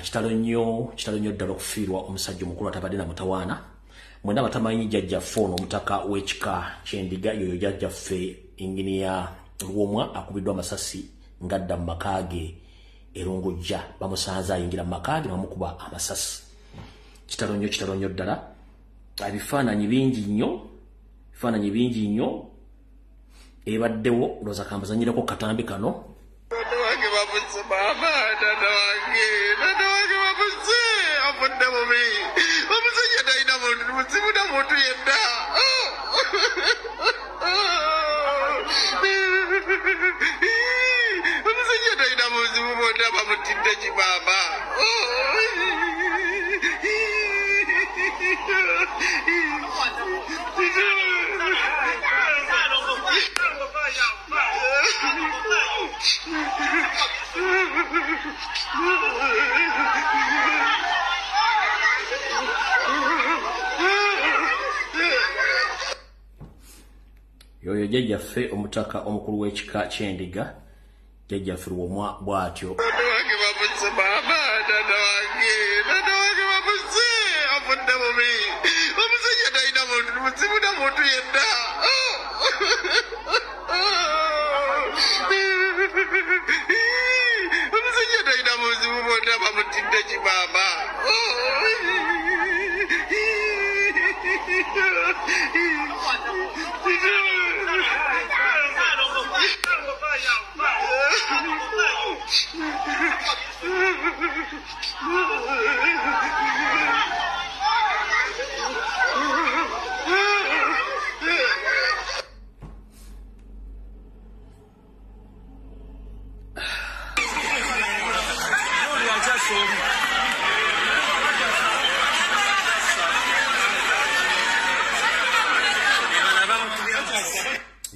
kitalo nnyo ddala okufiirwa omusajja omukulu atabadde na mutawaana mwenda batamanyi jjajjaffe ono omutaka w'ekika ky'endiga yoyo jjajjaffe inginiya Luwomwa akubiddwa amasasi ngadda mu maka ge Erongojja bamusanze ayingira mu maka ge bamukuba amasasi kitalo nnyo ddala ebifaananyi bingi nnyo ebaddewo loza kambazanyirako katambi kano yoyo jjajjaffe omutaka omukulu w'ekika ky'endiga jjajjaffe Luwomwa bw'atyo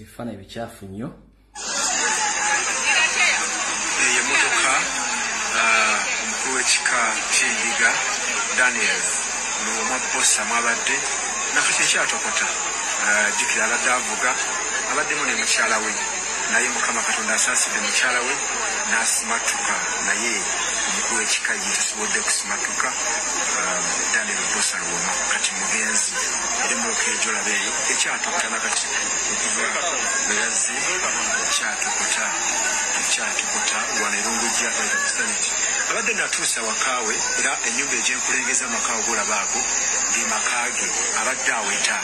Ifana ebichafu nnyo emotoka omukulu w'ekika ky'endiga Daniel Luwomwa bossa mwabadde nakati ekyatokota jjukira abadde avuga abaddemu ne mukyala we naye Mukama Katonda asaasidde mukyala we n'asimatuka naye omukulu w'ekika ye tasobodde kusimatuka Daniel bossa Luwomwa kati mugenzi eri emmotoka ejolabe eyo ekyatokota nakati okuva bweyazi ekyatokota wano Erongojja abadde natuusa wakaawe era ennyumba egyenkulengeza amakaawo golabaako ge makaage abadde aweta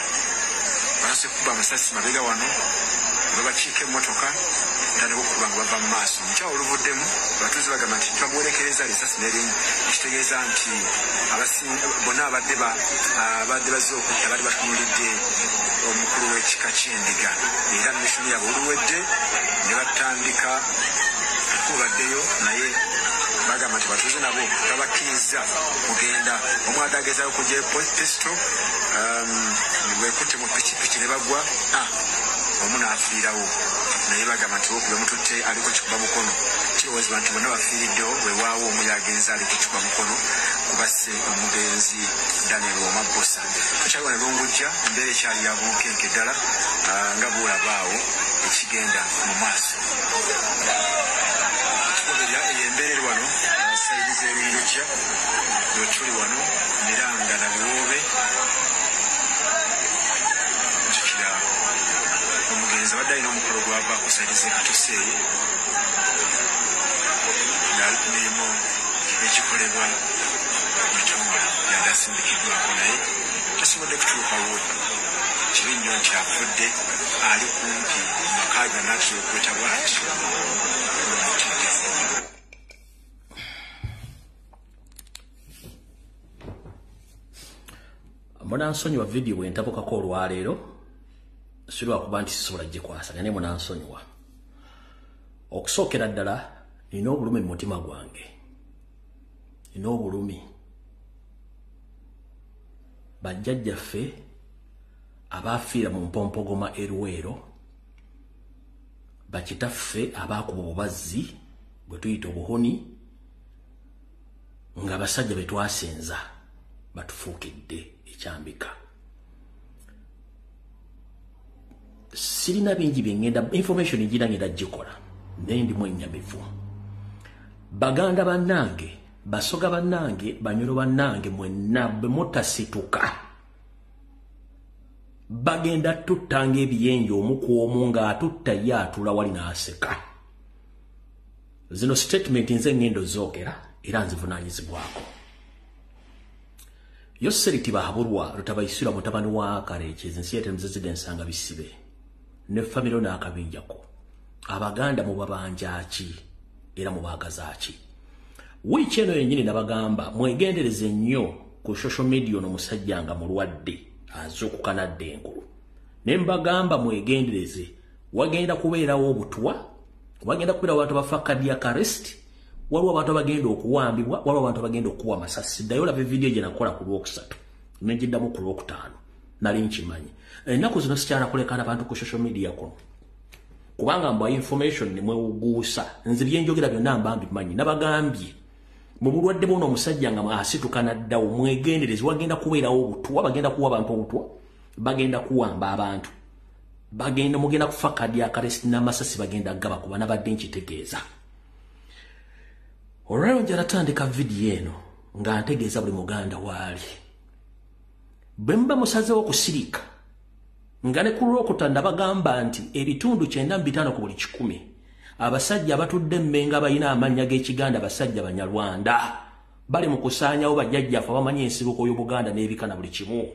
banase kuba amasasi mabega wano babakiika emmotoka era ne bukuba nga bava mu maaso omukyawo oluvuddemu abatuuze bagamba nti twamuwerekereza lisasi n'erimu ekitegeeza nti bonna abadde bazze okutta bali batunulidde omukulu w'ekika ky'endiga era missoni yabwe oluwedde ne batandika kubaddeyo naye bagamba nti batuuze nabo babakkiriza kugenda omwada agezaako kujja pisito bwekutte mu pikipiki ne bagwa omu n'afiirawo naye bagamba nti okuba mututte aliko kikuba mukono kirowoozebwa nti bonna bafiiriddewo bwewaawo omu yagenza aliko kikuba mukono kubasse omugenzi Daniel Luwomwa bossa tukyaliwo ne Erongojja embeera ekyali ya bunkenke ddala nga bwolabaawo ekigenda mu maaso embeera wano sayidi z'Erongojja wetuli wano Miranga na Biwoobe jjukira omugenzi abadde alina omukolo gwavaako sayidi z'Ekatoseeyi mirimu egikolebwa bitongole yali asindikiddwako naye tasobodde kutuukawo kibi nnyo nti afudde ali kumpi makaaga n'atera okwetaba atyo munansonyiwa vidiyo bwe ntabukako olwaleero silwakuba nti sisobola gikwasanya naye munansonyiwa okusookera ddala nina obulumi mu mutima gwange nina obulumi bajjajjaffe abaafiira mu mpompogoma Eruweero bakitaffe abaakuba obubazzi bwe tuyita obuhoni nga abasajja be twasenza batufuukidde ekyambika sirina bingi byengenda information njira ngenda gikola naye ndimu ennyamivu baganda bannange basoga bannange banyolo bannange mwenna bwe mutasituka bagenda tutanga ebiyenje omuku omu nga atutta ye atula wali n'aseka. Zino statement nze ngendo zoogera era nzivunaanyizibwako. Yo seriti bahabulwa lutabayisira mutabani wa Karekyezi nsi yete muzizide nsanga bisibe ne famiro n'akabinjako abaganda mu babanja ki era mu bagazaaki. Wiiki eno yennyini nabagamba mwegendereze nnyo ku social media no musajja nga mulwadde azuukukanadde engulu. Ne mbagamba mwegendereze wagenda kubeerawo obutwa, wagenda kubeerawo abantu bafa cardiac arrest, waliwo abantu abagenda okuwambibwa, waliwo abantu abagenda okuwa amasasi. Ddayo olaba vidiyo gye nakola ku Lwokusatu negiddamu ku Lwokutaano nali nkimanyi. Ennaku zino sikyala kulekana abantu ku social media kuno kubanga mbwa information ne mwewuguusa. Nze byenjogera byonna mba mbimanyi. Nabagambye mu bulwadde buno omusajja nga asituka naddawo mwegendereze wagenda kubeerawo obutwa, bagenda kuwa abantu obutwa, bagenda kuwamba abantu, bagenda mugenda kufa cardiac arrest n'amasasi bagenda gaba kuba nabadde nkitegeeza. Olwaleero njala tandika vidiyo eno nga ntegeeza buli muganda waali. Bwe mba musazeewo kusirika nga ne ku Lwokutaano nabagamba nti ebitundu 95 ku buli 100 abasajja abatudde Mmenga balina amannya g'Ekiganda basajja Banyarwanda bali mu kusaanyawo bajjajjaffe abamanyi ensibuko y'Obuganda n'ebikana buli kimu.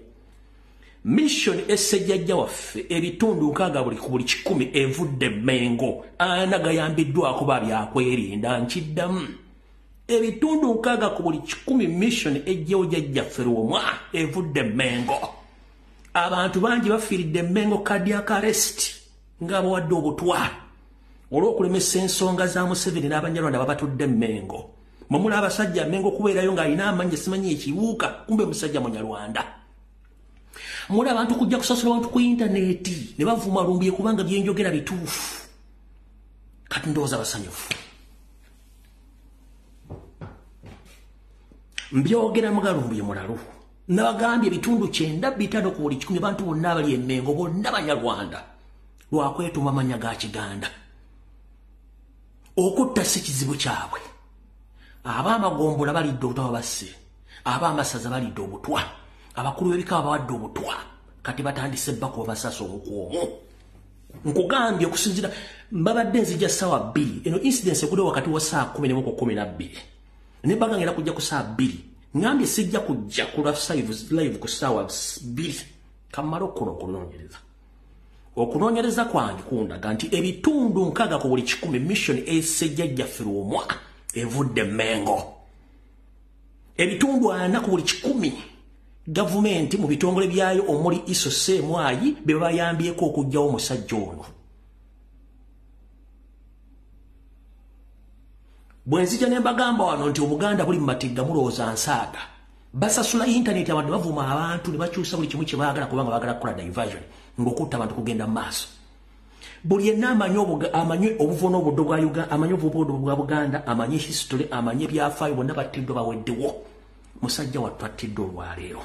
Mission essejjajja waffe ebitundu 6 ku buli 100 evudde Mmengo ana gayambiddwako babyakwerinda nkiddamu. Ebitundu 6 ku buli 100 mission ejjewo jjajjaffe Lwomwa evudde Mmengo. Abantu bangi bafiiridde Mmengo cardiac arrest nga bawadde obutwa olw'okulemesa ensonga za Museveni n'Abanyarwanda babatudde Mmengo. Mumula abasajja Mmengo kubeerayo ng'alina amanyi simanyi ekiwuka kumbe musajja Munyarwanda. Mula abantu kujja kusasula abantu ku intaneti ne bavuma Lumbuye kubanga byenjogera bituufu. Kati ndowooza basanyufu. Mbyogera muga Lumbuye mulalu. Nabagambye ebitundu 95 ku buli 100 abantu bonna abali Mmengo bonna Banyarwanda lwakwetuma amanya ga Kiganda. Okutta si kizibu kyabwe. Ab'amagombola balidde obutwa basse, ab'amasaza balidde obutwa, abakulu b'ebika bawadde obutwa, kati batandise bako basasa omukwomu. Nkugambye okusinzira mbabadde nzija ssaawa 2 eno incidence ekuli wakati wa saa 10 n'emu 12 ne bagangera kujja ku saa 2 ngambye sijja kujja ku live ku ssaawa 2 kamalo kono okunoonyereza. Okunoonyereza kwange kundaga nti ebitundu 6 ku buli 100 mission essejjajjaffe Lwomwa evudde Mmengo. Ebitundu 4 ku buli 100 gavumenti mu bitongole byayo omuli iso semwayi be bayambyeko okujjawo omusajja ono. Bwenzija ne bagamba wano nti Obuganda buli matigga mulowooza nsaaga. Basasula internet abantu bavuma abantu ne bakyusa buli kimu kye baagala kubanga baagala kukola diversion ng'okutta abantu kugenda maaso. Buli yenna amanyi obuvono obuddo bwa Uganda, amanyi obuddo bwa Buganda, amanyi history, amanyi byafaayo bonna battiddwa baweddewo. Musajja wattu attiddwa olwaleero.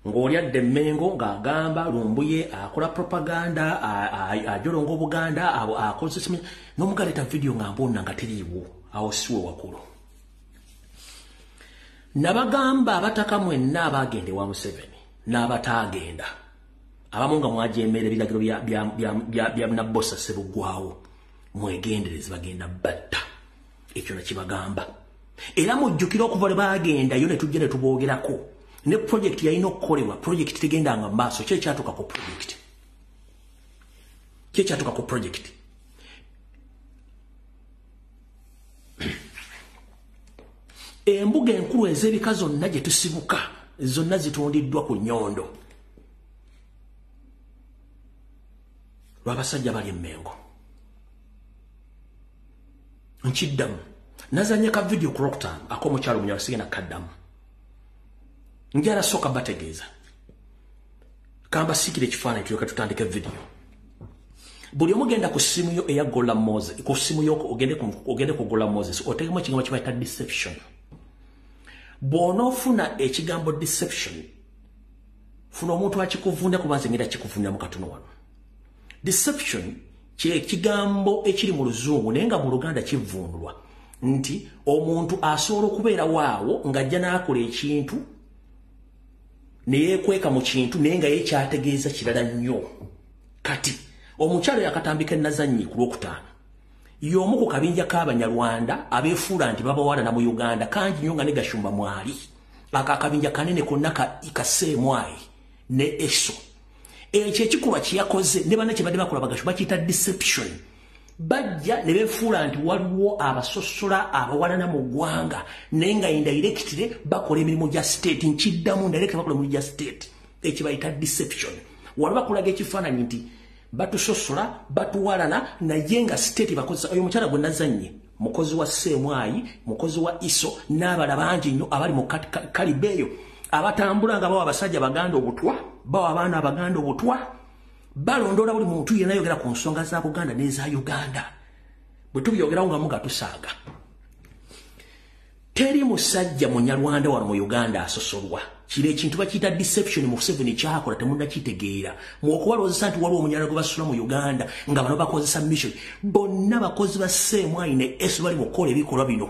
Ng'olyadde Mmengo ng'agamba Lumbuye akola propaganda ajolonga Obuganda akozesa n'omugaleta video nga mbonna nga teriiwo awo siwe wakulu. Nabagamba abataka mwenna abagende wa Museveni n'abataagenda abamu nga mwajeemera ebiragiro bya Nabbosa Ssebuggwawo mwegendereze bagenda batta. Ekyo nakibagamba era mujjukira okuva lwe baagenda yo ne tujja ne tuboogerako ne project yalina okukolebwa. Project tegendanga maaso kye kyatuuka ku project. Embuga enkulu ez'ebika zonna gye tusibuka zonna zitondiddwa ku Nyondo lw'abasajja bali Mmengo. Nkiddamu nazanya ka video ku Lwokutaano ak'omukyalo Munyala sigenda kaddamu. Njala soka bategeeza kamba sikire ekifaananyi tulyoka tutandike video. Buli omugenda ku simu yo eya Gola Moses, ku simu yo ogende ku Gola Moses otegemu ekigambo kye bayita deception. Bw'onoofuna ekigambo deception funa omuntu akikuvunda kuba nze ngenda kikuvunda mu katono wano. Deception kye kigambo ekiri mu Luzungu naye nga mu Luganda kivundulwa nti omuntu asobola okubeera waawo ng'ajja n'akola ekintu ne yeekweka mu kintu naye nga yekyategeeza kirala nnyo. Kati omukyalo yakatambika Nazannyi ku Lwokutaano y'omu ku kabinja k'Abanyarwanda abeefuula nti babawalana mu Uganda kangi nnyo nga ne Gashumba mwali akakabinja kanene konna kaseemwayi ne eso. Ekyo ekikolwa kye yakoze ne banne kye badde bakola Bagashumba bakiyita deception. Bajja ne beefuula nti waliwo abasosola abawalana mu ggwanga naye nga indirectly bakola emirimu gya state nkiddamu indirectly bakola emirimu gya state ekibayita deception. Waliwo bakulaga ekifaananyi nti batusosola batuwalana naye nga state bakozesa. Oyo mukyala gwe Nazannyi mukozi wa Seemwayi mukozi wa Iso n'abala bangi nnyo abali mu kalibeeyo abatambula nga bawa abasajja Baganda obutwa bawa abaana Abaganda obutwa balondola buli muntu yenna ayogera ku nsonga za Buganda n'eza Uganda. Bwe tubyogerawo nga muga tusaaga. Teri musajja Munyarwanda wano mu Uganda asosolwa. Kino ekintu bakiyita deception mu 7 kyakola temunnakitegeera. Mw'okubalowooza nti waliwo Omunyarwanda gwe basula mu Uganda nga bano bakozesa mission. Bonna bakozi ba Seemwayi ne Esu bali mu kukola ebikolwa bino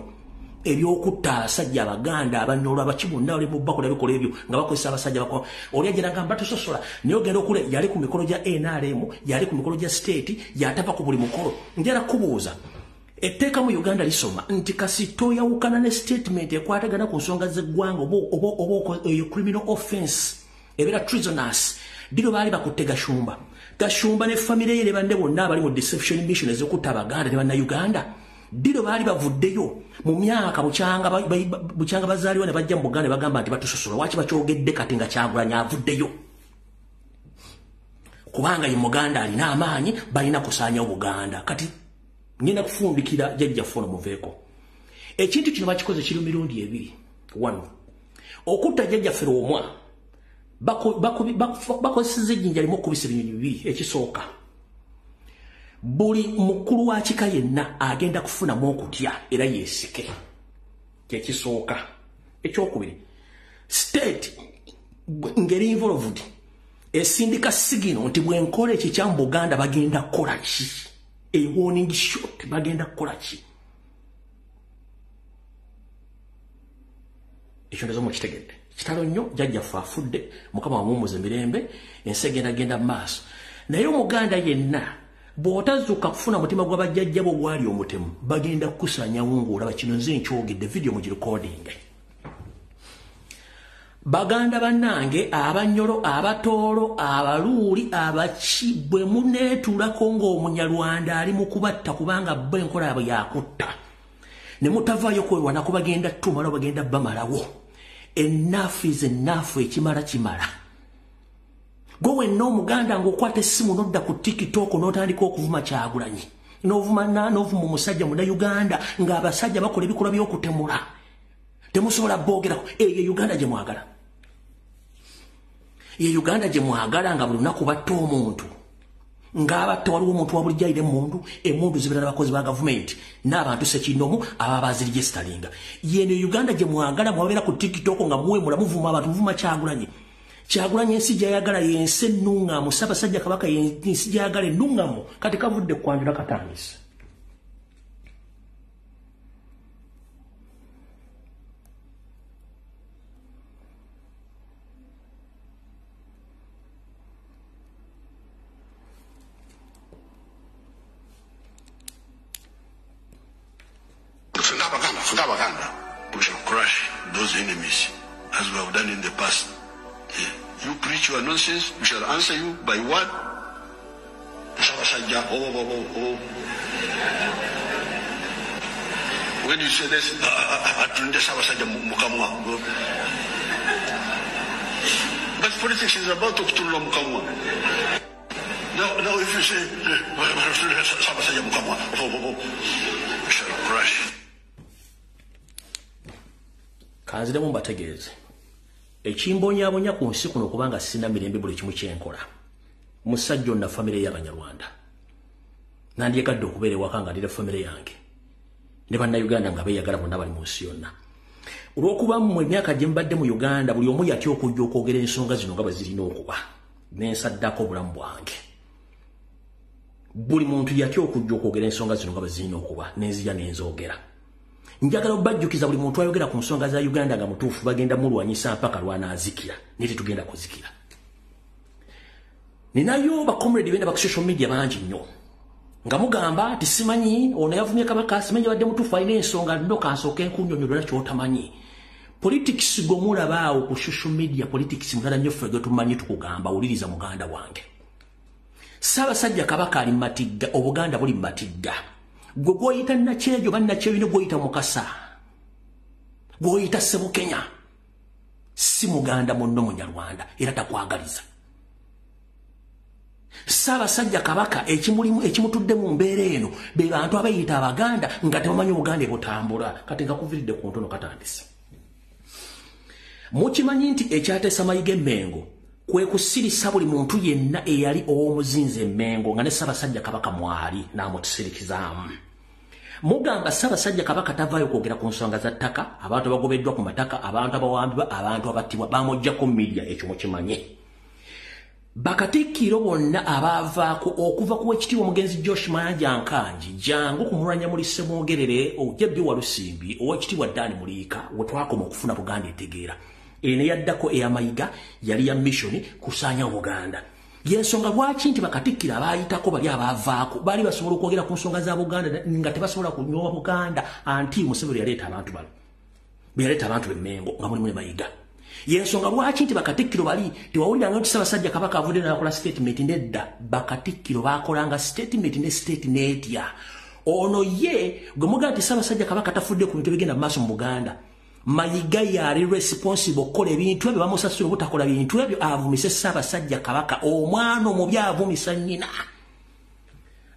ebyokutta abasajja Abaganda abanyolwa abakibonna bali mu bakola ebikola ebyo nga bakozesa abasajja bako. Oli agenda gamba tusosola naye ogenda okule yali ku mikolo gya NRM yali ku mikolo gya state yatava ku buli mukolo. Njala kubuuza etteeka mu Uganda lisoma nti kasito yawukana ne statement ekwatagana ku nsonga z'eggwanga oba criminal offense ebeera treasonous diro baali bakutte Gashumba ne famire ye ne bande bonna abali mu deception mission ez'okutta Abaganda ne Bannayuganda diro baali bavuddeyo mu myaka bukyanga bazaaliwa ne bajja mu Buganda bagamba nti batusosola waki bakyogedde kati nga Kyagulanyi avuddeyo kubanga ye Muganda alina amaanyi balina kusaanya Obuganda. Kati ngenda kufundikira jjajjaffe ono muveeko ekintu kino bakikoze kiri mirundi ebiri. Wano okutta jjajjaffe omwa bakozeseza ejjinja limu okubisa ebinyonyi bibiri. Ekisooka buli mukulu wa kika yenna agenda kufunamu okutya era yeesike. Kyekisooka. Ekyokubiri state ngeri involved esindika sigino nti bwenkola ekyo kya mu Buganda bagenda kukola ki. A warning shot bagenda kukola ki. Ekyo ndezo mukitegedde. Kitalo nnyo jjajjaffe afudde Mukama wamumuze mirembe ensi egenda maaso. Naye Omuganda yenna bw'otazuuka kufuna mutima gw'abajjajja bo gwali omutemu bagenda kukusanya wunguula bakino nze nkyogedde video mu recording. Baganda bannange Abanyolo Abatoolo Abaluuli Abaki bwe muneetulako ng'Omunyarwanda ali mu kubatta kubanga bwe enkola yabwe yakutta ne mutavaayo kwerwana ko bagenda tumala bagenda bamalawo. Enough is enough. Ekimala kimala. Gwe wenna Omuganda ng'okwata essimu n'odda ku TikTok n'otandika okuvuma Kyagulanyi n'ovuma omusajja Munnayuganda ng'abasajja bakola ebikolwa by'okutemula temusobola boogerako. Eyo Uganda gye mwagala. Ye Uganda gye mwagala nga buli lunaku batta omuntu ng'abatta waliwo omuntu wa bulijjo ayira emundu zibeera n'abakozi ba gavumenti n'abantu sekindomu ababa baziregisteringa. Yeno Uganda gye mwagala mwabeera ku TikTok nga muwemula muvuma abantu muvuma Kyagulanyi. Kyagulanyi ensi gy'ayagala y'ensi ennuŋŋaamu. Ssaabasajja Kabaka y'ensi gy'ayagala ennuŋŋaamu. Kati kavudde kwanjula katandise. We shall crush those enemies as we have done in the past. You preach your nonsense, we shall answer you by what? When you say this, but politics is about to Mukamwa. Now if you say, we shall crush. Kanziremu mbategeeze ekimbonyabonya ku nsi kuno kubanga sina mirembe buli kimu kyenkola. Musajja onna famire y'Abanyarwanda nandyegadde okubeera ewaka nga ndira famire yange ne Bannayuganda nga beeyagala bonna bali mu nsi yonna. Olw'okuba mu emyaka gye mbadde mu Uganda buli omu yatya okujja okwogera ensonga zino nga bwe zirina okuba n'ensaddako obulamu bwange. Buli muntu yatya okujja okwogera ensonga zino nga bwe zirina okuba n'enzija n'enzoogera. njagala obajjukiza buli muntu ayogera ku nsonga za Uganda nga mutuufu bagenda mulwanyisa mpaka lwana azikira niti tugenda kuzikira. Ninayo ba comrade benda ba social media bangi nnyo nga mugamba tisimanyi ono yavumye Kabaka simanyi badde mutuufu alina ensonga ndo kansooka enkunyonyola kyotamanyi. Politics gomulabaawo ku social media politics mulala nnyo ffe tumanyi tukugamba wuliriza muganda wange. Ssaabasajja Kabaka ali Matigga, Obuganda buli Matigga. Gwe gwoyita Nakyejo bannakyeyo ne gwoyita Mukasa. Gwoyita Ssebukenya. Si Muganda munno Munyarwanda era takwagaliza. Ssaabasajja Kabaka ekimutudde mu mbeera eno be bantu abayita Abaganda nga tebamanyi Obuganda ebutambula kati nga kuviridde ku ntono katandise. Mukimanyi nti ekyateesa Mayiga Emmengo kwe kusirisa buli muntu yenna eyali ow'omuzinzi Emmengo nga ne Ssaabasajja Kabaka mwali n'amutusirikizaamu. Mugamba Ssaabasajja Kabaka tavaayo kwogera ku nsonga za ttaka, abantu bagobeddwa ku mataka, abantu abawambibwa, abantu abattibwa bamuggyako media ekyo mukimanye. Bakatikkiro bonna abaavaako okuva ku Weekitiibwa omugenzi Josh Mayanja Nkanji jangu kumulwanya muli Ssemwogerere ojjabbi wa Lusimbi Oweekitiibwa Dani Muliika we twakoma okufuna Buganda etegeera. Ene yaddako eya Mayiga yali ya mission kusaanya Buganda. Yensonga lwaki nti bakatikkira abayitako bali abaavaako bali basobola okwogera ku nsonga za Buganda nga tebasobola kunyoowa Buganda anti Museveni yaleeta abantu bano. Yaleeta abantu b'Emmengo nga mulimu ne Mayiga. Yensonga lwaki nti bakatikkiro bali tewawuliranga nti Ssaabasajja Kabaka avudde n'akola statement nedda. Bakatikkiro baakolanga statement ne state netya. Ono ye gwe mugamba nti Ssaabasajja Kabaka tafudde ku bintu bigenda mu maaso mu Buganda. Mayiga yali responsible okukola ebintu ebyo bamusasula obutakola bintu ebyo avumise Ssaabasajja Kabaka omwana omubi avumisa nnyina.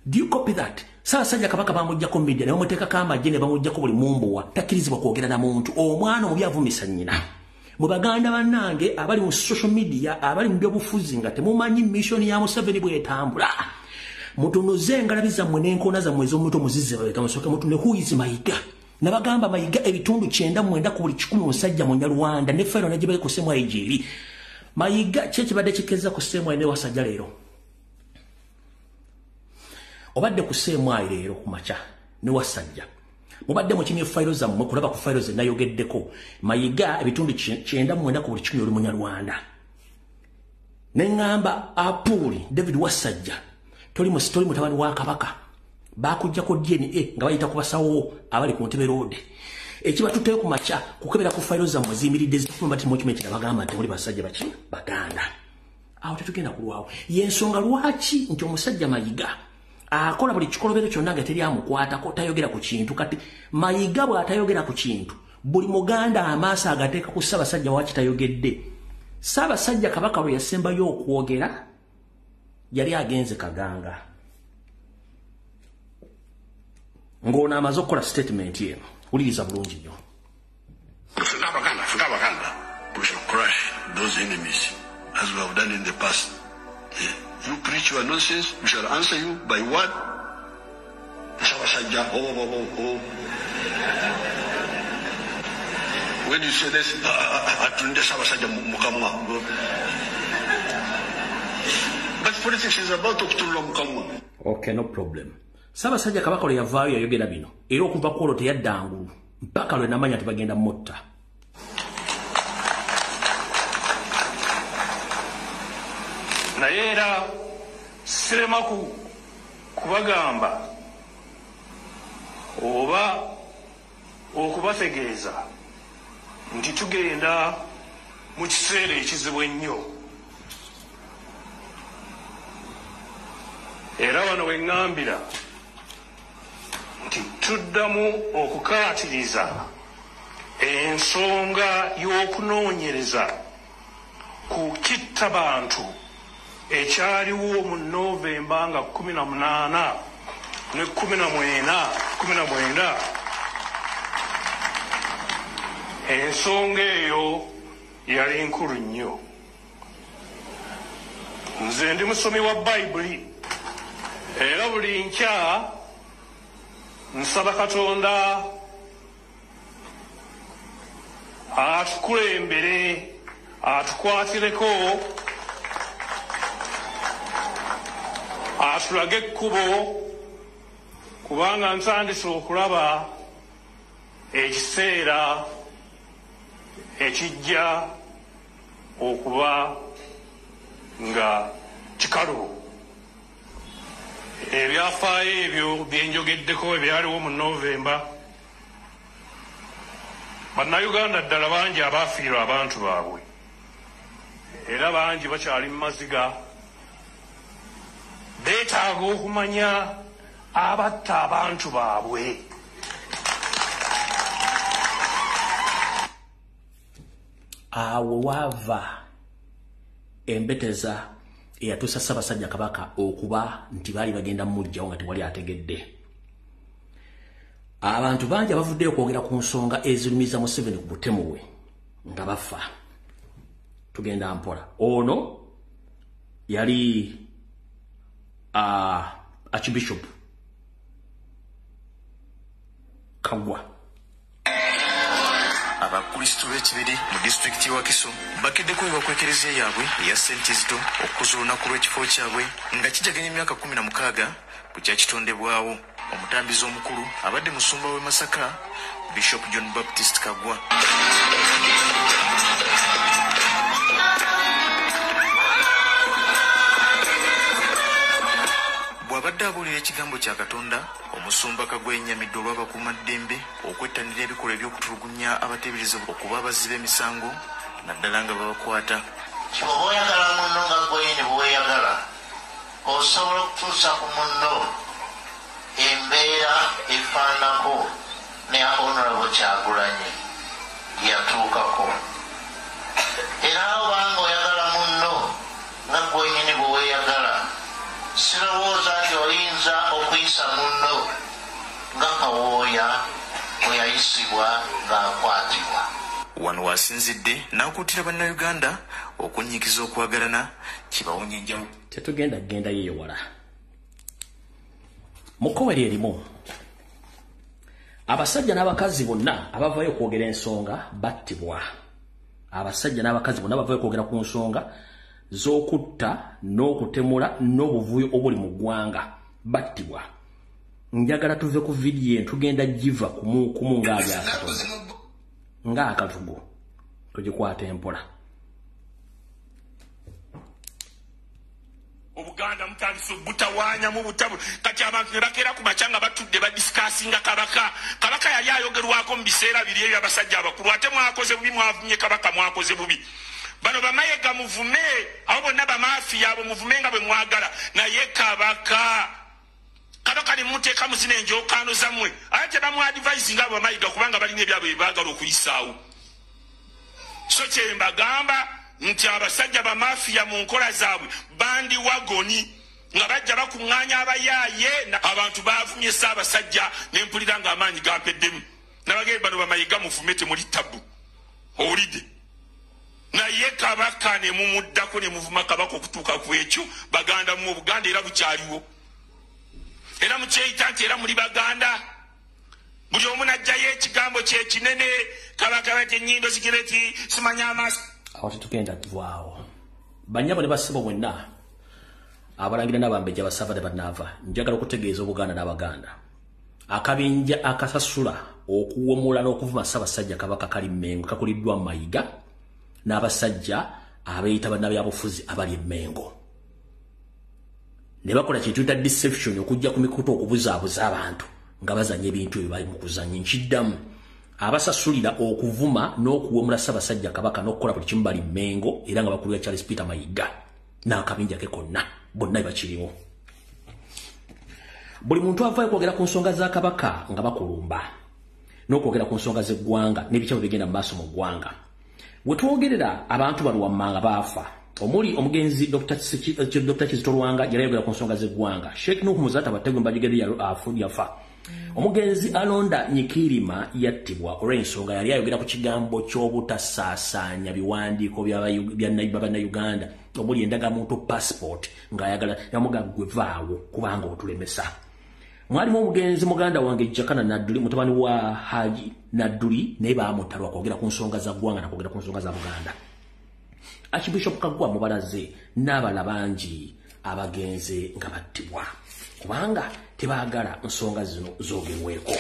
Do you copy that? Ssaabasajja Kabaka bamuggyako media ne bamuteekako amagye ne bamuggyako buli mumbuwa takkirizibwa kwogera na muntu omwana omubi avumisa nnyina. Mu Baganda bannange abali mu social media abali mu byobufuzi nga temumanyi mission ya Museveni bwetambula. Mutunuze engalabi zammwe n'enkoona zammwe ez'omuntu omuzizze babeka musooke mutune who is Mayiga. Nabagamba Mayiga ebitundu 9 ku buli 100 musajja Munyarwanda ne fero nagibe ku ssemu ejiri. Mayiga kye kibadde kikeza ku ssemu ene wasajja leero. Obadde ku ssemu ayi leero ku macha ne wasajja. Mubadde mukinye file zammwe kulaba ku file ze nayogeddeko. Mayiga ebitundu 9 ku buli 100 oli Munyarwanda. Nengamba Apuli David Wasajja toli mutabani wa Kabaka. Bakujjako DNA nga bayita kubasawo abali ku Ntebe Road. Ekibatuteyo ku macha kukebera ku file zammwe zimiridde zifuma bati mochimenti bagamba nti oli basajja baki Baganda. Awo tetugenda kulwawo. Yensonga lwaki nti omusajja Mayiga akola buli kikolobero kyonna nga teri amukwatako tayogera ku kintu kati Mayiga bw'atayogera ku kintu buli Muganda amaaso agateeka ku Ssaabasajja waki tayogedde. Ssaabasajja Kabaka lwe yasembayo okwogera yali agenze Kaganga. Ng'ono amaze okukola statement eno uliriza bulungi nnyo. Abaganda, we shall crush those enemies as we have done in the past. You preach your nonsense, we shall answer you by what? When you say this, but politics is about to okay, no problem. Ssaabasajja Kabaka lwe yavaayo yayogera bino era okuva ku olwo teyaddangulu mpaka lwe namanya tebagenda mutta. Naye era sirema kubagamba oba okubategeeza nti tugenda mu kiseera ekizibu ennyo. Era wano we ŋŋambira nti tuddamu okukaatiriza ensonga y'okunoonyereza ku kitta bantu ekyaliwo mu Novemba nga 18 ne 19. Ensonga eyo yali nkulu nnyo. Nze ndi musomi wa Bayibuli era buli nkya nsaba Katonda atukulembere atukwatireko atulage ekkubo kubanga nsandise okulaba ekiseera ekijja okuba nga kikalu. Ebyafaayo ebyo byenjogeddeko ebyaliwo mu Novemba, bannayuganda ddala bangi abaafiirwa abantu baabwe era bangi bakyali mu maziga. Beetaaga okumanya abatta abantu baabwe. Awo wava embeteza eyatuusa Ssaabasajja Kabaka okuba nti baali bagenda mujjawo nga tewali ategedde. Abantu bangi abavuddeyo okwogera ku nsonga ezirumiza Museveni ku butemu bwe nga bafa. Tugenda mpola. Ono yali Archbishop Kagwa. Abakristo b'ekibiri mu disitulikiti wa Kiso bakeddeko ebakwekereza yaabwe eya St. Kizito okuzuula olunaku lw'ekifo kyabwe nga kijaganya emyaka 16 ku kyakitondebwawo. Omutambizi omukulu abadde musumba w'e Masaka, Bishop John Baptist Kagwa. Bw'abadde abuulira ekigambo kya Katonda, omusumba Kagwa yennyamidde olw'abakuumaddembe okwettanira ebikolwa eby'okutulugunya abateebereza okuba abazzi b'emisango naddala nga babakwata. Bw'oba oyagala munno nga gwenyini bw'oyagala, osobola okutuusa ku munno embeera efaanako ne Honorable Kyagulanyi yatuukako. Era obanga oyagala munno nga gwenyini bw'oyagala, sirowooza nti oyinza okuyisa munno nga Kawooya bwe yayisibwa ng'akwatibwa. Wano wasinzidde n'akuutira bannayuganda okunnyikiza okwagalana kibawonya enjawo. Tetugenda genda yeyo wala. Mukoweri erimu. Abasajja n'abakazi bonna abavaayo okwogera ensonga battibwa. Abasajja n'abakazi bonna abavaayo okwogera ku nsonga z'okutta n'okutemula n'obuvuyo obuli mu ggwanga battibwa. Njagala tuve ku vidiyo tugenda giva kumu ng'ali Katonda ng'akatugo tugikwata empola. Obuganda mutandise butawaanya mu butabu kati abantu ne bakeera ku macanga batudde badisikasinga kabaka yali ayogerwako mu biseera biri ebyo abasajja abakulu ate mwakoze bubi mwavumye kabaka mwakoze bubi. Bano bamayiga muvume abo bonna bamafiya abo muvume nga bwe mwagala naye kabaka ne muteeka muzina enjokaano zammwe ate bamu advise nga bamayiga kubanga balina ebyabwe baagala okuyisaawo. So kye mbagamba nti abasajja bamafiya mu nkola zaabwe bandi wagoni nga bajja bakuŋŋaanya abayaaye abantu baavumye Ssaabasajja ne mpulira ng'amaanyi gampeddemu. Nabagambye bano bamayiga muvume temuli ttabu owulidde. Naye kabaka ne mumuddako ne muvuma kabaka okutuuka ku ekyo baganda mu Buganda era bukyaliwo. Era mukyeyita nti era muli baganda. Buli omu n'ajjayo ekigambo kye kinene kabaka bati ennyindo zikireti simanya amaaso. Awo tetugenda kuvaawo. Banyabo ne basibo bonna abalangira n'abambejja basavadde bannaava njagala okutegeeza Obuganda n'Abaganda. Akabinja akasasula okuwomula n'okuvuma Ssaabasajja Kabaka kali Mmengo kakuliddwa Mayiga n'abasajja abeeyita bannabyabufuzi abali Mmengo. Ne bakola kye tuyita deception okujja ku mikutu okubuzaabuza abantu nga bazanya ebintu ebyo bali mu kuzanya nkiddamu. Abasasulira okuvuma n'okuwomula Ssaabasajja Kabaka n'okukola buli kimu bali Mmengo era nga bakulira Charles Peter Mayiga n'akabinja ke konna bonna bakiriwo. Buli muntu avaayo kwogera ku nsonga za Kabaka nga bakulumba n'okwogera ku nsonga z'eggwanga n'ebikyalo bigenda mu maaso mu ggwanga. Wetwogerera abantu bano wammanga baafa omuli omugenzi Dr. Kizito Lwanga yali ayogera ku nsonga z'eggwanga. Sheikh Nuhu Muzata Bategwe Mbajigeri yafa. Omugenzi Alonda Nyikirima yattibwa olw'ensonga yali ayogera ku kigambo ky'obutasaasaanya biwandiiko by'Abannayuganda omuli endagamuntu passport ng'ayagala yamugamba gwe vaawo kubanga otulemesa. Mwalimu omugenzi muganda wange Jakana Nadduli mutabani wa Haji Nadduli naye baamutalwa kwogera ku nsonga za ggwanga na kwogera ku nsonga za Buganda. Archbishop Kagwa mubalaze n'abala bangi abagenze nga battibwa kubanga tebaagala nsonga zino zoogerweko.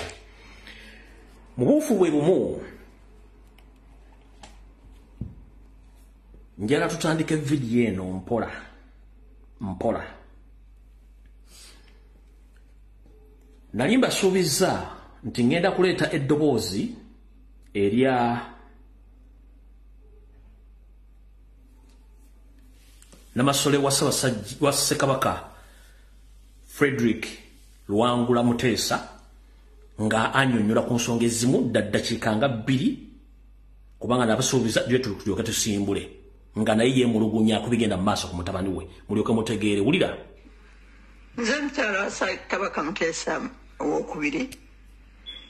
Mubufu bwe bumu njala tutandike video eno mpola nalimba subiza nti ngenda kuleta eddoboozi erya namasole wa Ssekabaka Frederick Luwangula Muteesa nga anyonyola ku nsonga ezimu dakiika nga 2 kubanga nabasuubiza gye tulyoke tusimbule nga naye yemulugunya kubigenda mu maaso ku mutabani we mulyoke mutegeere wulira. Nze mukyala wa Kabaka Muteesa owokubiri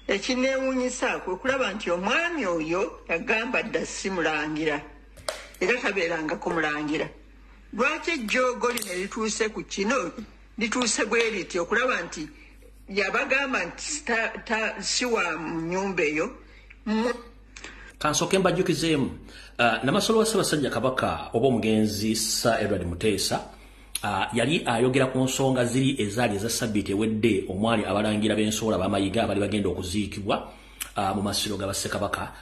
ekineewuunyisa kwe kulaba nti omwami oyo yagamba dda simulangira era tabeeranga kumulangira. Lwaki ejjoogo lino lituuse ku kino lituuse bwe liti okulaba nti yabagamba nti si wa nnyumba eyo. Kansooke mbajjukizeemu namasolo wa Ssaabasajja Kabaka oba omugenzi Sir Edward Muteesa yali ayogera ku nsonga ziri ezaali eza Ssabbiiti ewedde omwali abalangira b'ensoola ab'amayiga abali bagenda okuziikibwa mu masiro ga Bassekabaka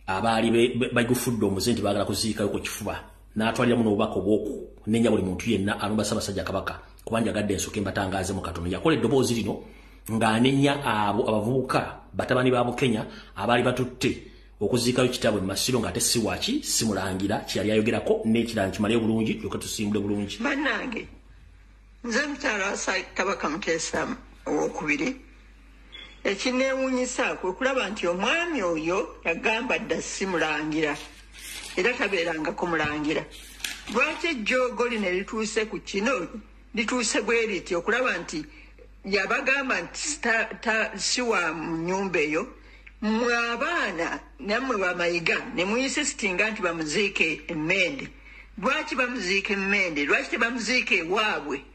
abaali bagufudde omuze nti baagala kuziikayo ku kifuba n'atwaliramu n'obubaka obw'okunenya buli muntu yenna alumba Ssaabasajja Kabaka kubanga yagadde ensooka embatangaazemu katono. Yakola eddoboozi lino ng'anenya abo abavubuka batabani ba Bukenya abaali batutte okuziikayo kitaabwe mu masiro ng'ate si waki simulangira kyeyali ayogerako n'ekirala nkimaleyo bulungi tulyoke tusimbule bulungi. Bannange nze mukyala wa Kabaka Muteesa owokubiri ekineewuunyisa kwe kulaba nti omwami oyo yagamba dda simulangira era tabeeranga kumulangira. Lwaki ejjoogo lino lituuse ku kino lituuse bwe liti okulaba nti yabagamba nti si wa nnyumba eyo. Mmwe abaana nammwe bamayiga ne muyisisitinga nti bamuziike emmende. Lwaki bamuziika emmende? Lwaki tebamuziika ewaabwe?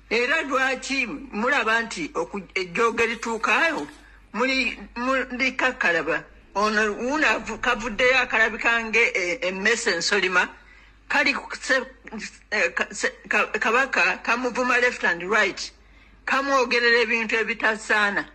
Era lwaki mulaba nti ejjoogo lituukaayo muli kakalaba ono una kavuddeyo akalabika emmese ensolima kali Kabaka kamuvuma left and right kamwogerera ebintu ebitasaana.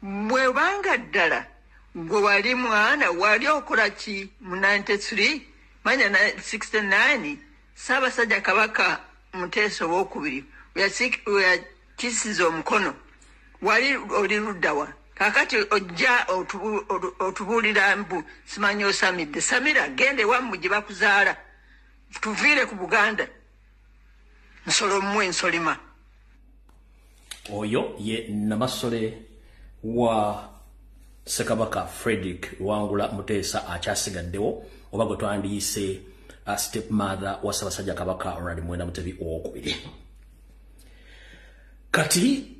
Bwebanga ddala gwe wali mwana wali okola ki mu 93 manya 69 Ssaabasajja Kabaka Muteesa owokubiri yakisiza omukono wali oli luddawa kakati ojja otubuulira mbu simanyi osamidde. Samira gende wammu gye bakuzaala tuviire ku Buganda nsolo mmwe ensolima. Oyo ye namasole wa Ssekabaka Frederick Luwangula Muteesa akyasigaddewo oba gwe twandiyise stepmother wa Ssaabasajja Kabaka Ronald Mwenda Mutebi owokubiri. Kati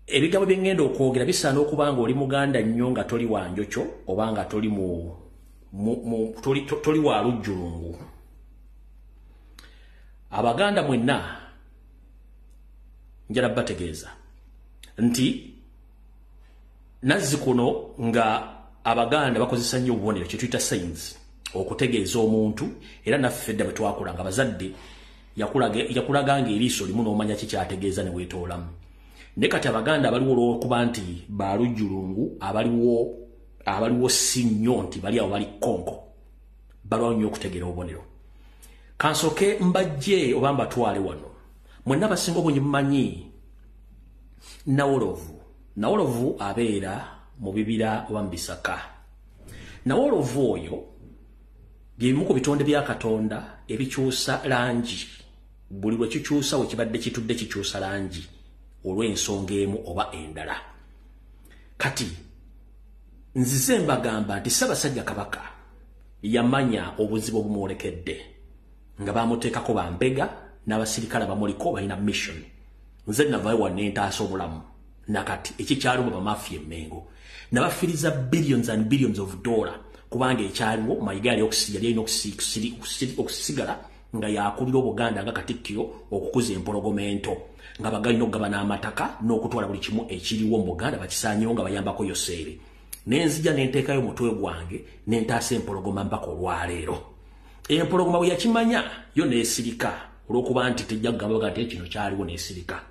ebigambo bye ngenda okwogera bisaana okuba nga oli Muganda nnyo nga toli wa njokyo oba nga toli toli wa lujjulungu. Abaganda mwenna njala bategeeza nti nazzi kuno nga Abaganda bakozesa nnyo obubonero kye tuyita signs okutegeeza omuntu era naffe dda bwe twakula nga bazadde yakulaga ng'eriiso limu n'omanya kikyategeeza ne weetoolamu. Ne kati Abaganda abaliwo olw'okuba nti balujjulungu abaliwo si nnyo nti bali awo bali konko balwawo nnyo okutegeera obubonero. Kansooke mbajje oba mbatwale wano mwenna abasinga obungi mumanyi Nawolovu abeera mu bibira oba mu bisaka. Nawolovu oyo byebimu ku bitonde bya Katonda ebikyusa langi buli lwe kikyusa we kibadde kitudde kikyusa langi olw'ensonga emu oba endala. Kati nzize mbagamba nti Ssaabasajja Kabaka yamanya obuzibu obumwolekedde nga bamuteekako bambega n'abasirikale bamuliko balina mission. Nze navayo wano ntaasa obulamu nakati ekikyaliwo bamafia emmengo nabafiriza billions and billions of dollars kubanga ekyaliwo Mayiga yali alina okusigala nga yakulira Obuganda nga Katikkiro okukuza empologomento nga bagalina okugaba n'amataka n'okutwala buli kimu ekiriwo mu Buganda bakisaanyewo nga bayambako Yoseere. Nenzija nenteekayo omutwe gwange nentaasa empologoma mpaka olwaleero. Empologoma bwe yakimanya yo neesirika olw'okuba nti tejja kugamba nti kino kyaliwo neesirika.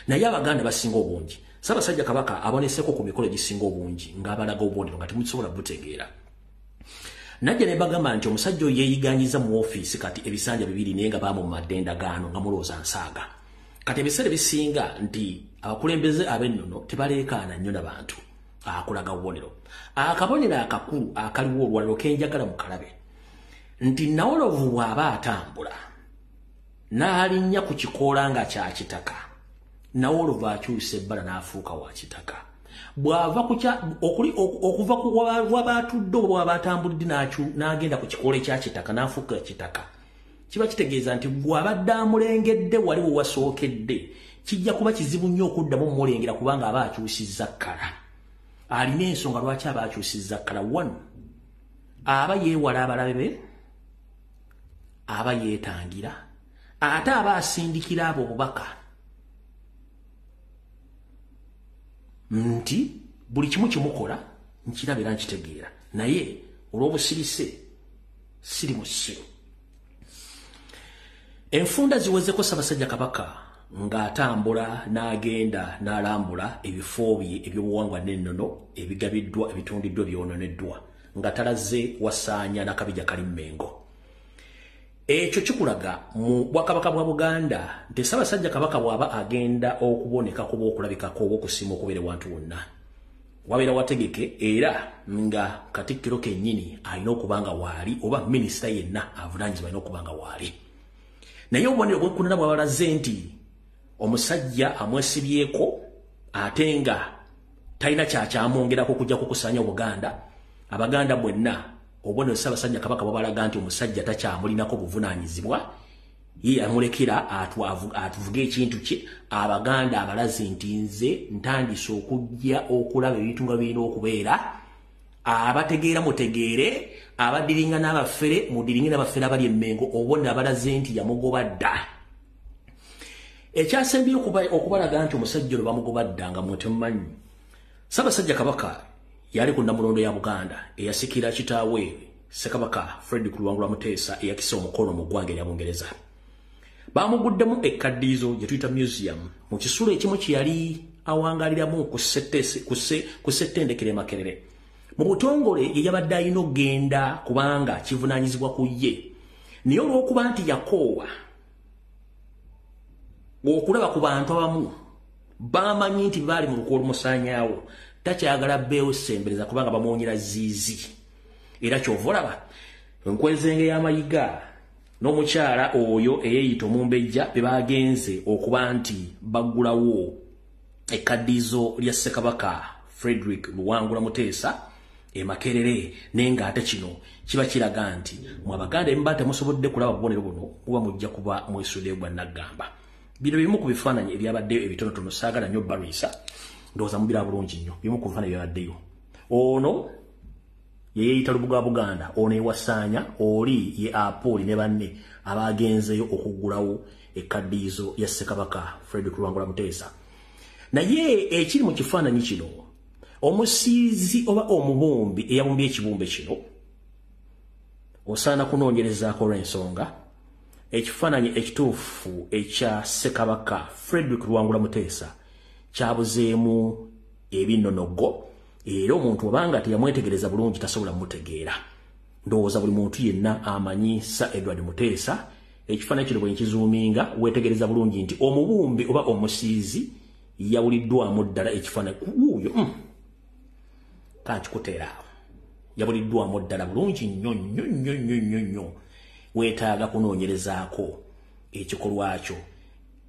naye abaganda basinga obungi Ssaabasajja Kabaka aboneseko ku mikolo gisinga obungi ng'abalaga obubonero nga temusobola butegeera. Najja ne bagamba nti omusajja oyo yeeyiganyiza mu ofiisi kati ebisanja bibiri naye nga bamumadde endagaano nga mulowooza nsaaga. Kati ebiseera bisinga nti abakulembeze ab'ennono tebaleekaana nnyo n'abantu akulaga obubonero. Akabonero akakulu akaliwo olwaliro kenjagala mu kalabe nti Nawolovu bw'aba atambula n'alinnya ku kikoola nga kya kitaka Nawolovu akyusa ebbala n'afuuka wa kitaka. Bw'ava okuva ku wabatudde oba wabatambulidde n'agenda ku kikoola ekya kitaka n'afuuka kitaka. Kiba kitegeeza nti bw'abadde amulengedde wali we wasookedde kijja kuba kizibu nnyo okuddamu omulengera kubanga aba akyusizza kkala. Alina ensonga lwaki aba akyusizza kkala. Wano aba yeewala abalabe be, aba yeetangira, ate aba asindikira abo obubaka nti buli kimu kimukola nkirabira nkitegeera naye olw'obusirise siri mu ssiru. Enfunda ziwezeko Ssaabasajja Kabaka ng'atambula n'agenda n'alambula ebifo bye ebyobuwangwa n'ennono ebigabiddwa ebitundiddwa byononeddwa nga talaze wasaanya n'akabija kali Mmengo. Ekyo kikulaga mu Bwakabaka bwa Buganda nti Ssaabasajja Kabaka bw'aba agenda okuboneka kuba okulabikako oba okusiima okubeera wantu wonna wabeera wategeke era nga Katikkiro kennyini alina okuba nga waali oba minisita yenna avunaanyizibwa alina okuba nga waali. Naye obubonero bw'ekkunana bw'abalaze nti omusajja amwesibyeko ate nga talina kyakyamwongerako kujja kukusaanya Obuganda. Abaganda bwenna obubonero Ssaabasajja Kabaka bw'abalaga nti omusajja takyamulinako buvunaanyizibwa ye amulekera atuvuge ekintu kye. Abaganda abalaze nti nze ntandise okujja okulaba ebintu nga birina okubeera abategeera mutegeere abadiringa n'abafere mudiringe n'abafere abali Emmengo obubonero abalaze nti yamugoba dda. Ekyasembye okubalaga nti omusajja olwo bamugoba dda nga mwetemumanyi Ssaabasajja Kabaka yali ku Namulondo ya Buganda eyasikira kitaawe Ssekabaka Frederick Luwangula Muteesa eyakisa omukono mu ggwanga erya Bungereza. Bamuguddemu ekkaddiizo gye tuyita museum mu kisulo ekimu kye yali awangaliramu ku ssettendekero e Makerere. Mu butongole ye yabadde alina okgenda kubanga kivunaanyizibwa ku ye naye olw'okuba nti yakoowa okulaba ku bantu abamu bamanyi nti baali mu lukwo olumusaanyaawo takyagala bbeewo sembereza kubanga bamwonyera ziizi. Era kyova olaba enkwezenge y'amayiga n'omukyala oyo eyeeyita Omumbejja be bagenze okuba nti baggulawo ekkaddiizo lya Ssekabaka Frederick Luwangula Muteesa e Makerere naye ng'ate kino kiba kiraga nti mu Abaganda emuba temusobodde kulaba bubonero buno muba mujja kuba mwesuddeyo bwa Naggamba. Bino bimu ku bifaananyi ebyabaddeyo ebitonotono saagala nnyo Barisa ndowooza mubira bulungi nnyo bimu ku bifaananyi byabaddeyo. Ono ye yeeyita Lubuga Buganda, ono ewasaanya oli ye Apoli ne banne abagenzeyo okuggulawo ekkaddiizo ya Ssekabaka Frederick Luwangula Muteesa. Naye ekiri mu kifaananyi kino omusiizi oba omubumbi eyabumbye ekibumbe kino osaana kunoonyerezaako olw'ensonga ekifaananyi ekituufu ekya Ssekabaka Frederick Luwangula Muteesa kyabuzeemu ebinnonogo era omuntu obanga teyamwetegereza bulungi tasobola mutegeera. Ndowooza buli muntu yenna amanyi Sir Edward Muteesa. Ekifaananyi kino bwe nkizuuminga weetegereza bulungi nti omubumbi oba omusiizi yawuliddwamu ddala ekifaananyi wuuyo kankikuteera awo yawuliddwamu ddala bulungi nnyo weetaaga kunoonyerezaako ekikolwa kyo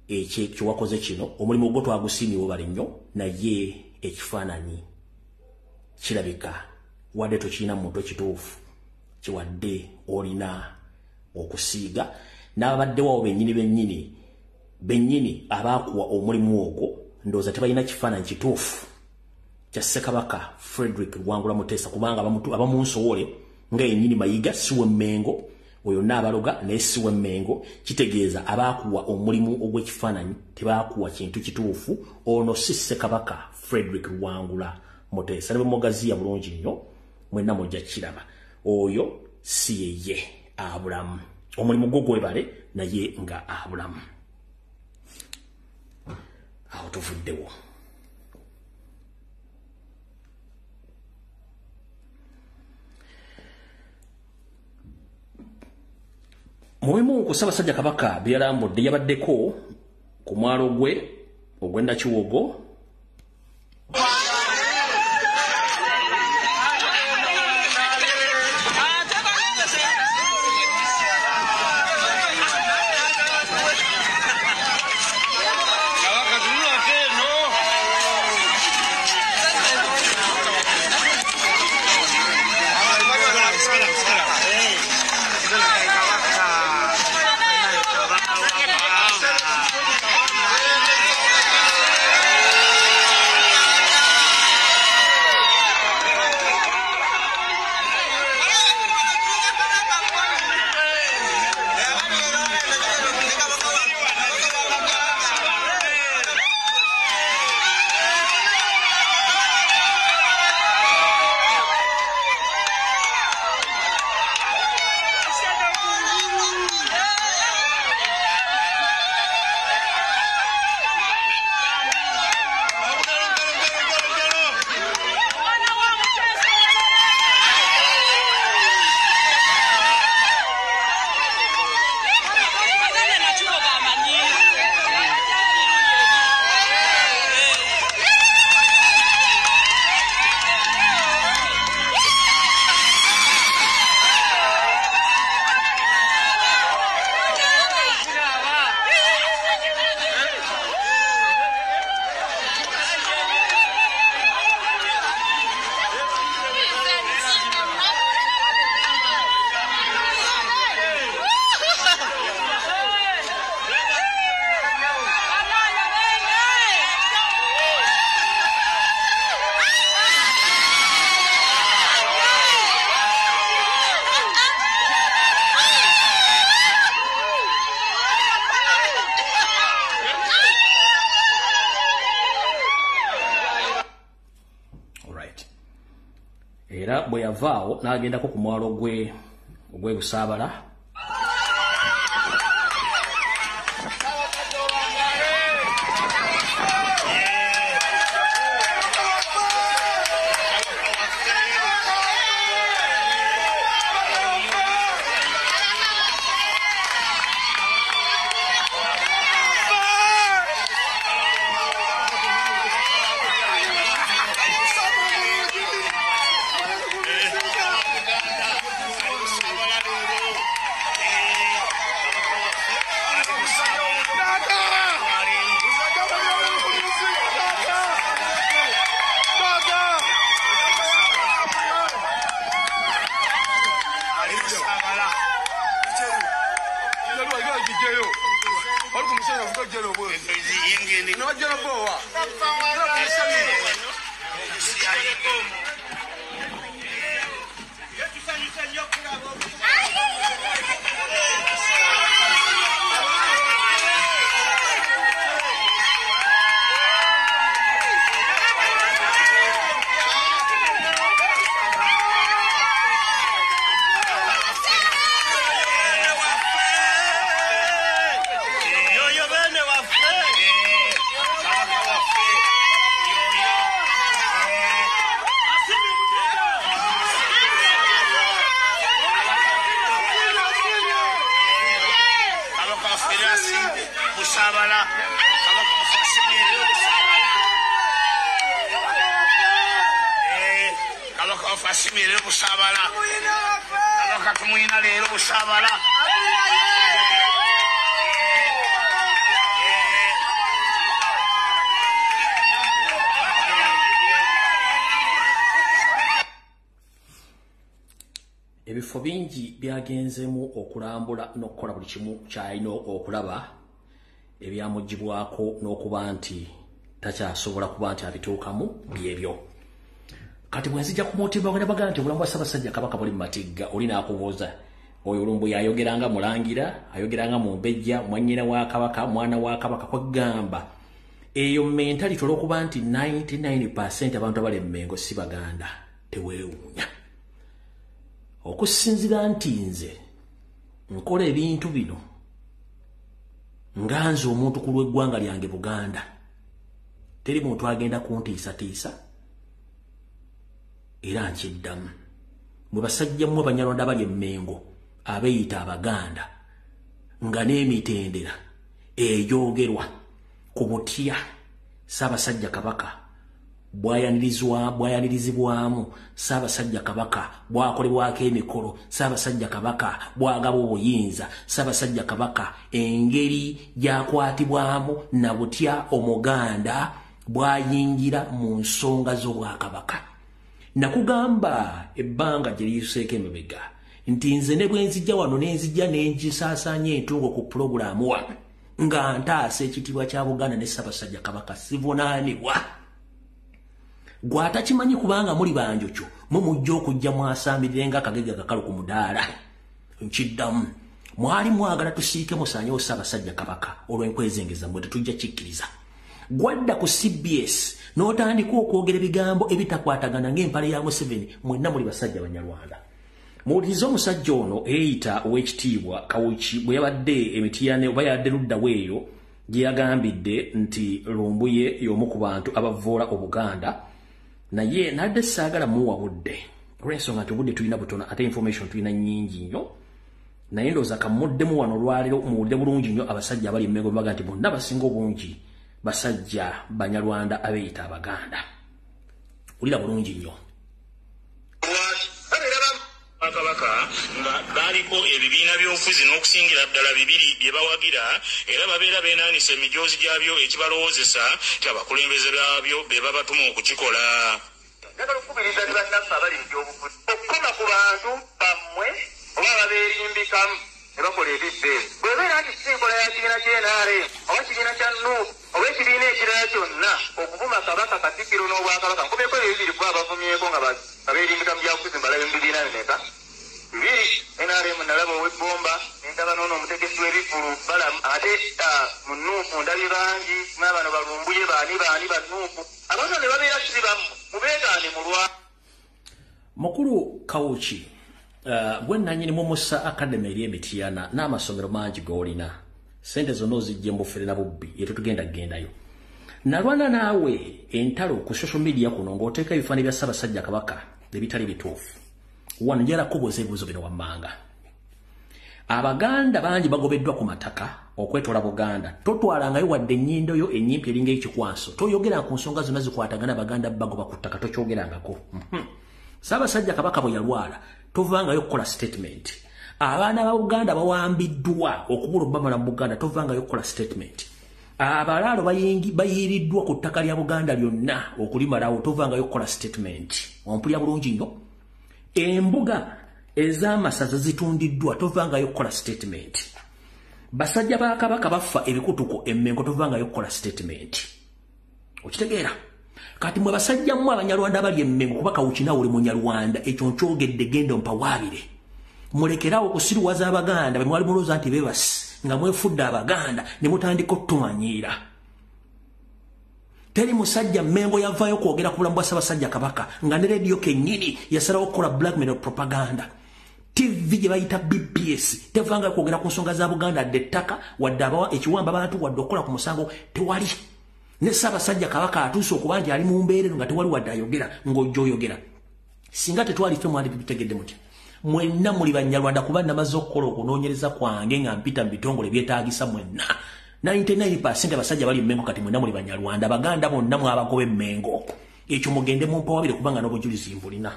ekyo wakoze kino omulimu gwo twagusiimiwa bali nnyo naye ekifaananyi kirabika wadde tokirina muntu ekituufu kiwadde olina okusiiga n'ababaddewo bennyini abaakuwa omulimu ogwo ndowooza tebalina kifaananyi kituufu kya Ssekabaka Frederick Luwangula Muteesa kubanga abamunsowole nga yennyini Mayiga siwe Mmengo oyo Naabaloga naye siwe Mmengo kitegeeza abaakuwa omulimu ogw'ekifaananyi tebaakuwa kintu kituufu. Ono si Ssekabaka Frederick Luwangula Muteesa. Ne bwemugaziya bulungi nnyo mwenna mujja kiraba oyo si yeye abulamu omulimu gwo gwebale naye nga abulamu. awo tuvuddewo. Mulimu ku Ssaabasajja Kabaka byalambudde yabaddeko ku mwalo gwe ogwenda Kiwogo era bwe yavaawo n'agendako ku mwalo gwe Busaabala ebifo bingi byagenzemu okulambula n'okukola buli kimu kyalina okulaba ebyamugibwako n'okuba nti takyasobola kuba nti abituukamu byebyo. Kati bwenzija ku motiba bwe bagamba nti obulamu bwa Ssaabasajja Kabaka buli mu matigga oli n'akubuuza oyo Lumbuye ayogeranga mulangira ayogeranga mu mbejja mwannyina wa Kabaka mwana wa Kabaka kwegamba eyo mentality olw'okuba nti 99% abantu abali Mmengo si Baganda teweewuunya okusinzira nti nze nkola ebintu bino nganze omuntu ku lw'eggwanga lyange Buganda teri muntu agenda kuntiisatiisa era nkiddamu mwe basajja mmwe Banyarwanda bali Emmengo abeeyita Abaganda nga n'emitendera eyogerwa ku butya Ssaabasajja Kabaka bwayanirizibwamu, Ssaabasajja Kabaka bwakolebwako emikolo, Ssaabasajja Kabaka bwagaba obuyinza, Ssaabasajja Kabaka engeri gyakwatibwamu na butya Omuganda bwayingira mu nsonga z'Obwakabaka. Nakugamba ebbanga gye liyuseeko emabega nti nze ne bwe nzijja wano n'enzijja n'engisaasaanya entungo ku pulogulaamu wano nga ntaasa ekitiibwa kya Buganda ne Ssaabasajja Kabaka sivunaanibwa. Gwatakimanyi kubanga muli banjokyo mujja okujja mwasaambirire ng'akagege akakalu ku mudaala. Nkiddamu mwali mwagala tusiike musaanyewo Ssaabasajja Kabaka olw'enkwezengeza mwe tetujja kikkiriza. Gwadda ku CBS n'otandika okwogera ebigambo ebitakwatagana ng'empale ya Museveni. Mwenna muli basajja Banyarwanda. Muwulirize omusajja ono eyita Oweekitiibwa Kawuki bwe yabadde emitiyaane oba yadde ludda weeyo gye yagambidde nti Lumbuye y'omu ku bantu abavvoola Obuganda. Naye nadde saagala muwa budde olw'ensonga nti obudde tulina butono ate information tulina nnyingi nnyo. Naye ndowooza kamuddemu wano olwaleero muwulire bulungi nnyo abasajja abali Emmengo baga nti bonna basinga obungi basajja Banyarwanda abeeyita Abaganda. Wulira bulungi nnyo. Kabaka nga baliko ebibiina by'obufuzi n'okusingira ddala bibiri bye bawagira era babeera beenaanisa emijoozi gyabyo ekibalowoozesa ti abakulembeze baabyo be babatuma okukikola. Njagala okukubiriza ne bannaffe abali mu by'obufuzi okukoma ku bantu bammwe oba ababeerimbikamu ne bakola ebibbe. Bw'ebeera nti si nkola ya kibiina ky'NRM oba kibiina kya NUP oba ekibiina ekirala kyonna okuvuma Kabaka Katikkiro n'Obwakabaka nkomeko ebibiri kuba abavumyeko nga abeerimbika mu byabufuzi mbalabe mu bibiina bimeka. Bibiri NRM nalaba ow'ebbomba nendaba n'ono omutegesi w'ebifulu balamu ate mu NUP ndabi bangi n'abano Balumbuye baani ba NUP abantu ne babeera kiri bamu mubeegaane mulwa. Mukulu Kawuki gwe nannyini mu Musa Academy eri Emitiyaana n'amasomero mangi g'olina sente zonna ozijje mbufere na bubbi yetutugenda kugendayo. Nalwana naawe entalo ku social media kuno ng'oteeka ebifaananyi bya Ssaabasajja Kabaka ebitali bituufu. Wano njala kubuuza ebibuuzo bino wammanga. Abaganda bangi bagobeddwa ku mataka okwetoola Buganda. Totwalangayo wadde ennyindo yo ennyimpi eringa ekikwaso. Toyogera ku nsonga zonna zikwatagana Abaganda bagoba ku ttaka tokyogerangako. Ssaabasajja Kabaka bwe yalwala tovangayo okukola statement. Abaana ba Buganda bawambiddwa okubula Obama mu Buganda tovangayo okukola statement. Abalaalo bayiiriddwa ku ttaka lya Buganda lyonna okulimalawo tovangayo okukola statement. Ompulya bulungi nnyo. Embuga ez'amasaza zitundiddwa tovangayo okukola statement. Basajja ba Kabaka bafa ebikutuko Emmengo tovangayo okukola statement. Okitegeera? Kati mwe basajja mmwe Abanyarwanda abali Emmengo kuba Kawuki naawe oli Munyarwanda ekyo nkyogedde genda mpawaabire. Mulekerawo okusiruwaza Abaganda be mwali mulowooza nti beebasi nga mwefudde Abaganda ne mutandika otumanyiira. Teri musajja Mmengo yavaayo kwogera ku bulamu bwa Ssaabasajja Kabaka nga ne rediyo kennyini yasalawo okukola blackmail propaganda. TV gye bayita BBS tevanga kwogera ku nsonga za Buganda dde ettaka wadde abawa ekiwamba abantu wadde okukola ku musango tewali. Ne Ssaabasajja Kabaka atuuse okuba nti ali mu mbeerero nga tewali wadde ayogera ng'ojja oyogera. Singa tetwali ffe mwali tutegedde muti. Mwenna muli Banyarwanda kuba namaze okukola okunoonyereza kwange nga mpita mu bitongole byetaagisa mwenna. 99% abasajja bali Emmengo kati mwenna muli Banyarwanda. Abaganda bonna mwabagoba Emmengo. Ekyo mugende mumpawabire kubanga n'obujulizi mbulina.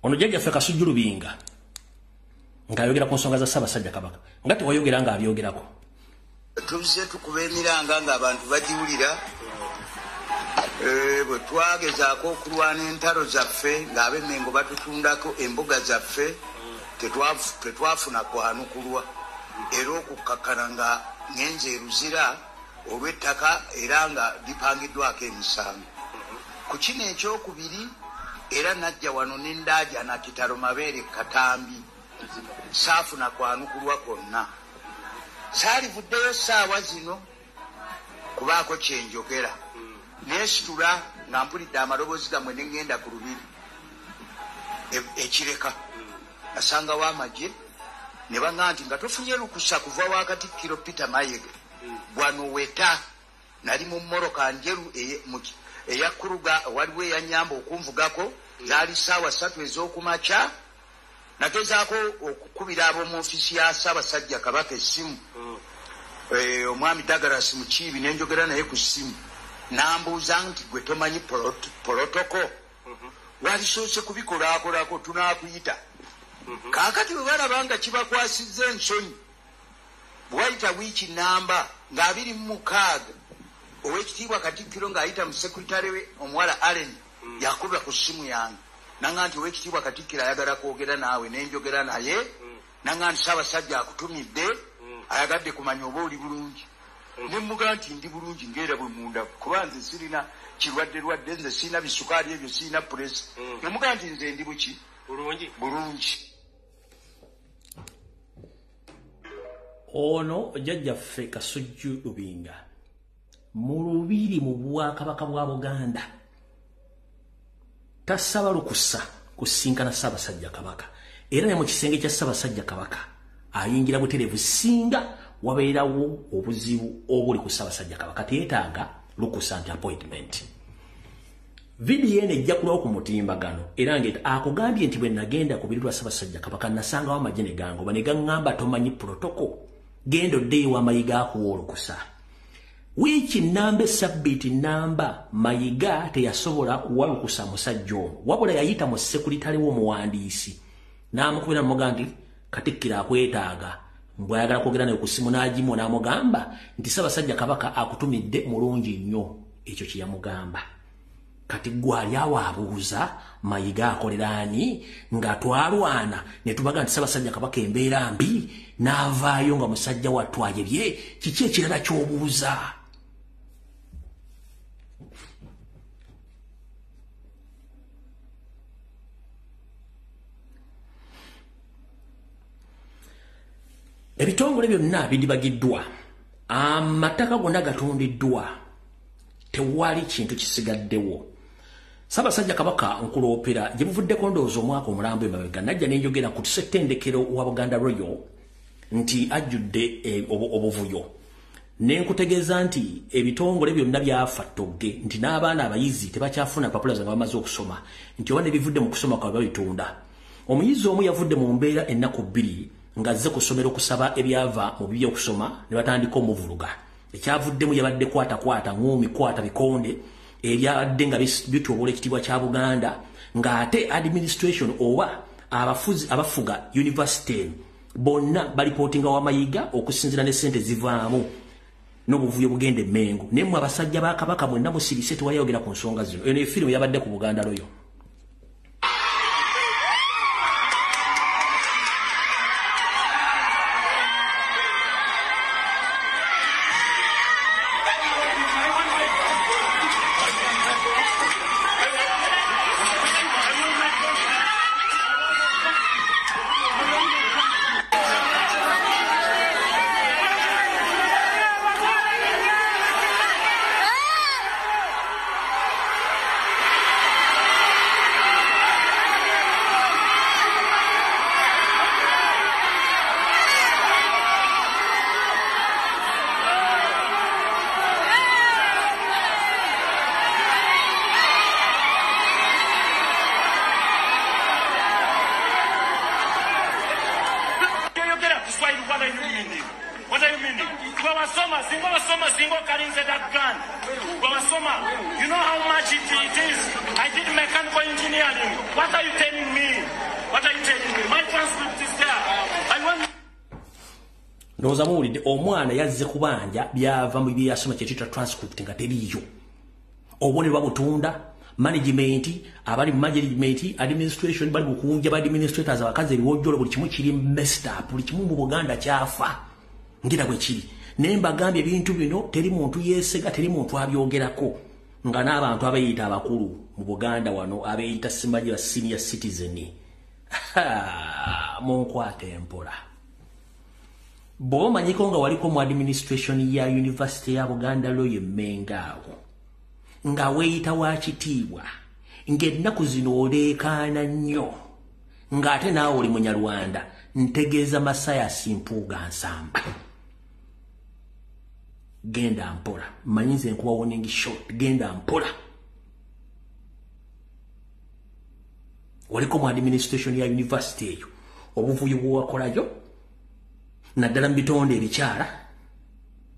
Ono jjajjaffe Kasujju Lubinga ng'ayogera ku nsonga za Ssaabasajja Kabaka nga tewayogera ng'abyogerako. Tubise tukuba emiranga ng'abantu bagiwulira bwe twagezaako okulwana entalo zaffe ng'ab'Emmengo batutundako embuga zaffe tetwafuna kwanukulwa era okukkakkana nga ngenze eruzira olw'ettaka era nga lipangiddwako emisango. Ku kino ekyokubiri era najja wano n'endaaja na kitalo mabeere Katambi saafuna kwanukulwa kwonna. Saalivuddeyo ssaawa zino kubaako kyenjogera neesitula nga mpulidde amaloboozi gammwe ne ŋŋenda ku lubiri ekireka nasangawo amagye ne baŋŋamba nti nga tofunye lukusa kuva wa Katikkiro Peter Mayiga bwano weta nali mu mmoroka njeru eyakuruga waliwo eyanyamba okunvugako zaali ssaawa 3 ez'okumakya nagezaako okukubira ab'omu ofiisi ya Ssaabasajja Kabaka essimu omwami Douglas Mukiibi ne njogera naye ku ssimu n'ambuuza nti gwe tomanyi protocol walisoose kubikolaakolako tunaakuyita kaakati bwe balaba nga kibakwasizza ensonyi bwayita wiiki namba nga 26 ow'ekitiibwa Katikkiro ng'ayita mu sekuritale we omuwala Allen yakuba ku ssimu yange nanga nti ow'ekitiibwa Katikkiro ayagala kwogera naawe nenjogera naye nanga nti Ssaabasajja akutumidde ayagadde kumanya oba oli bulungi ne mmuga nti ndi bulungi ngeera bwe munda kuba nze sirina kirwadde nze sirina bisukaali ebyo sirina puresi ne mmuga nti nze ndi buki bulungi ono jjajjaffe Kasujju Lubinga mu lubiri mu Bwakabaka bwa Buganda tasaba lukusa kusinkana Ssaabasajja Kabaka era ne mu kisenge kya Ssaabasajja Kabaka ayingira buterevu singa wabeerawo obuzibu obuli ku Ssaabasajja Kabaka teetaaga lukusa nti appointment vidiyo eno ejja kulawo ku mutimbagano era ng'eta akugambye nti bwe nagenda ku birirwa Ssaabasajja Kabaka nasangawo amagye ne gangoba ne gaŋŋamba tomanyi protocol genda oddeeyo wa Mayiga akuwa olukusa wiiki namba esabbiiti namba Mayiga teyasobola kuwa lukusa musajja ono wabula yayita mu sekuritale w'omuwandiisi n'amukubira n'amugamba nti Katikkiro akwetaaga bw'ayagala kwogera naye ku ssimu n'agimu n'amugamba nti Ssaabasajja Kabaka akutumidde mulungi nnyo ekyo kye yamugamba kati gwali awo abuuza Mayiga akolera ani nga twalwana ne tubaga nti Ssaabasajja Kabaka embeera mbi n'avaayo nga musajja wattu ayebye kiki ekirala ky'obuuza ebitongole byonna bidibagiddwa amataka gonna gatundiddwa tewali kintu kisigaddewo Ssaabasajja Kabaka nkuloopera gye buvuddeko ndowooza omwaka omulambo emabega najja nenjogera ku ssettendekero wa Buganda Royal nti ajjudde obuvuyo nenkutegeeza nti ebitongole byonna byafa ttogge nti n'abaana abayizi tebakyafuna mpapula zange bamaze okusoma nti oba ne bivudde mu kusoma kwa babitunda omuyizi omu yavudde mu mbeera ennaku 2 ngazze ku ssomero kusaba ebyava mu bibi okusoma ne batandika omuvuluga ekyavuddemu yabadde kwata ngumi kwata bikonde ebyabadde nga bitoobola ekitiibwa kya Buganda ng'ate administration oba abafuzi abafuga university bonna balipootinga wa Mayiga okusinzira ne ssente zivaamu n'obuvuyo bugende Mengo nemmwe abasajja ba Kabaka mwenna musirise tewayogera ku nsonga zino eno efirimu yabadde ku Buganda Royal You know how much it is. I did mechanical engineering. What are you telling me? What are you telling me? My transcript is there. I want... Ndoza muwulidde omwana yazze kubanja byava mu byasoma kyetita transcript nga teriyo. Obone babutunda management abali management administration bali bukunja ba administrators abakaze biwojjolo buli kimu kiri messed up buli kimu mu Buganda kyafa ngira bwe kiri nemba gambye ebintu bino teri muntu yesega teri muntu abyogerako nga n'abantu abayita abakulu mu Buganda wano abayita simaji wa senior citizen monkwate empola bo manyiko nga waliko mu administration ya university ya Buganda loye mengawo nga weeyita wa kitiibwa ng'ennaku zino oleekaana nnyo ng'ate naawe oli munyarwanda ntegeeza Masaya Simpuuga Nsamba genda mpola manyi nze nkuba warning shot genda mpola waliko mu administration ya university eyo obuvuyo bw'owakolayo naddala mu bitonde ebikyala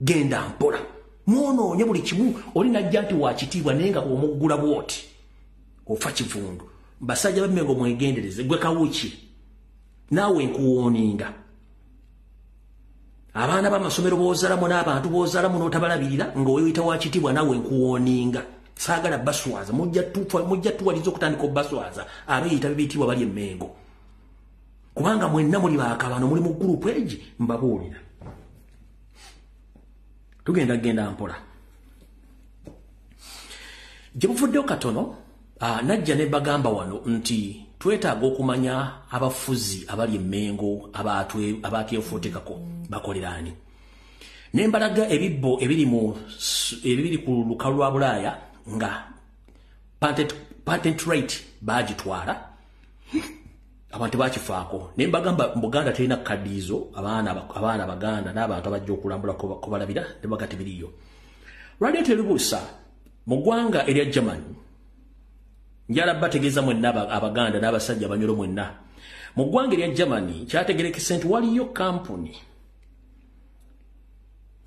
genda mpola mwonoonye buli kimu oli najja nti wa kitiibwa naye nga omuggula bwoti ofa kivundu basajja bammengo mwegendereze gwe kawuki naawe nkuwooninga abaana b'amasomero b'ozalamu n'abantu b'ozalamu n'otabalabirira ng'oyita wa kitiibwa naawe nkuwooninga saagala baswaza mujja tuwaliza okutandika obbaswaza abeeyita bibiyitibwa bali emmengo kubanga mwenna muli baakabano muli mu gurupu egi mbabuulira tugenda mpola gye buvuddeyo katono najja ne bagamba wano nti twetaaga okumanya abafuzi abali emmengo abaatwefuutikako bakoleraani ne mbalaga ebibbo ebiri ku lukalu lwa Bulaaya nga patent rate baagitwala abantu bakifaako ne mbagamba mu Buganda terina kadiizo abaana Baganda n'abantu abajja okulambula kubalabira ne bagati biriyo lwali terubuusa mu ggwanga erya Germany njala bategeeza mwenna Abaganda n'abasajja abanyolo mwenna mu ggwanga erya Germany kyategerekese nti waliyo kampuni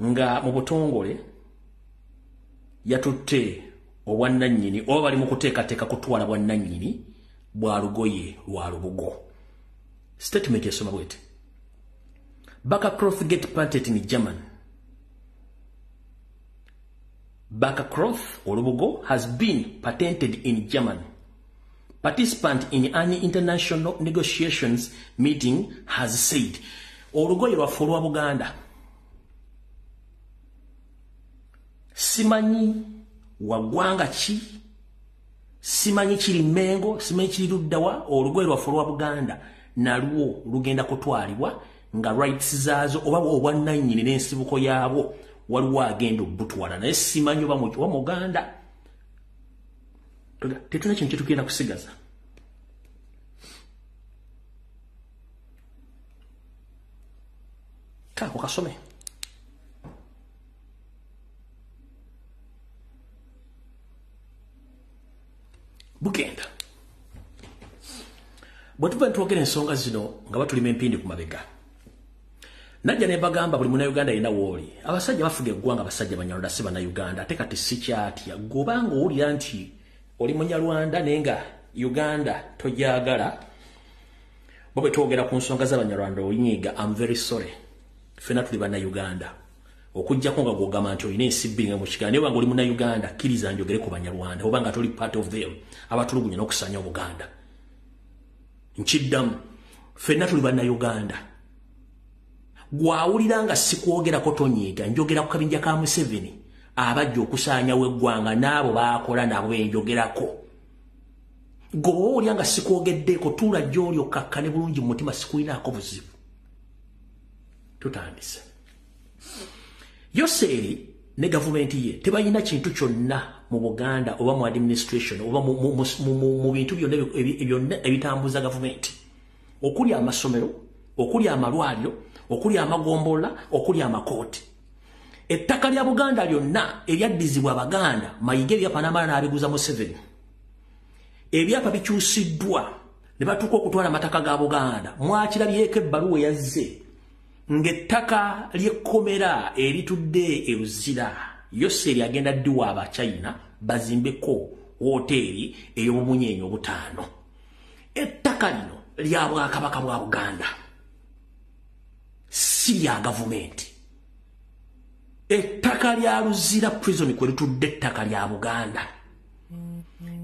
nga mu butongole yatutte obwannannyini oba bali mu kuteekateeka kutwala bwannannyini bwa lugoye lwa lubugo statement esoma bwete Backercloth get patented in German. Backercloth olubugo has been patented in German. Participant in any international negotiations meeting has said olugoye lwaffe olwa Buganda simanyi wagwanga ki simanyi kiri Mengo simanyi kiri luddawa olugoye lwaffe olwa Buganda nalwo lugenda kutwalibwa nga rights zaazo oba obwannannyini n'ensibuko yaabwo waliwo agenda obbutwala naye simanyi oba wa Muganda tetuna kintu kyetugenda kusigaza kako kasome bugenda bwe tuva ntwogera ensonga zino nga batulima empindi ku mabega najja ne bagamba buli Munnayuganda yenna wooli abasajja bafuga eggwanga abasajja Banyarwanda si Bannayuganda ate kati si kyatya gobanga owulira nti oli Munyarwanda naye nga Uganda tojagala bo bwe twogera ku nsonga z'Abanyarwanda olinyiga I'm very sorry ffenna tuli Bannayuganda okujjako nga gwogamba nti olina ensi bbiri nga mu kigali naye wanga oli Munnayuganda kkiriza njogere ku Banyarwanda oba nga toli part of them abatulugunya n'okusanya Obuganda nkiddamu ffenna tuli Bannayuganda gwawulira nga sikwogerako tonyiiga njogera ku kabinja ka Museveni abajja okusaanyawo eggwanga n'abo baakola nabo benjogerako gwowulira nga sikwogeddeeko tuula gy'oli okkakkane bulungi mu mutima sikulinaako buzibu tutandise Yoseeri ne gavumenti ye tebalina kintu kyonna mu Buganda oba mu administration oba mu bintu byonna ebitambuza gavumenti okuli amasomero okuli amalwaliro okuli amagombola okuli amakooti ettaka lya Buganda lyonna eryaddizibwa Abaganda Mayiga ebyapa n'amala n'abiguza Museveni ebyapa bikyusiddwa ne batuuka okutwala amataka ga Buganda mwakirabyeko ebbaluwa yazze ng'ettaka ly'ekkomera eritudde e Luzira Yoseeri agenda ddiwa Abachina bazimbeko woteeri ey'obumunyenye obutaano ettaka lino lya Bwakabaka bwa Buganda si lya gavumenti ettaka lya Luzira prison kwe litudde ettaka lya Buganda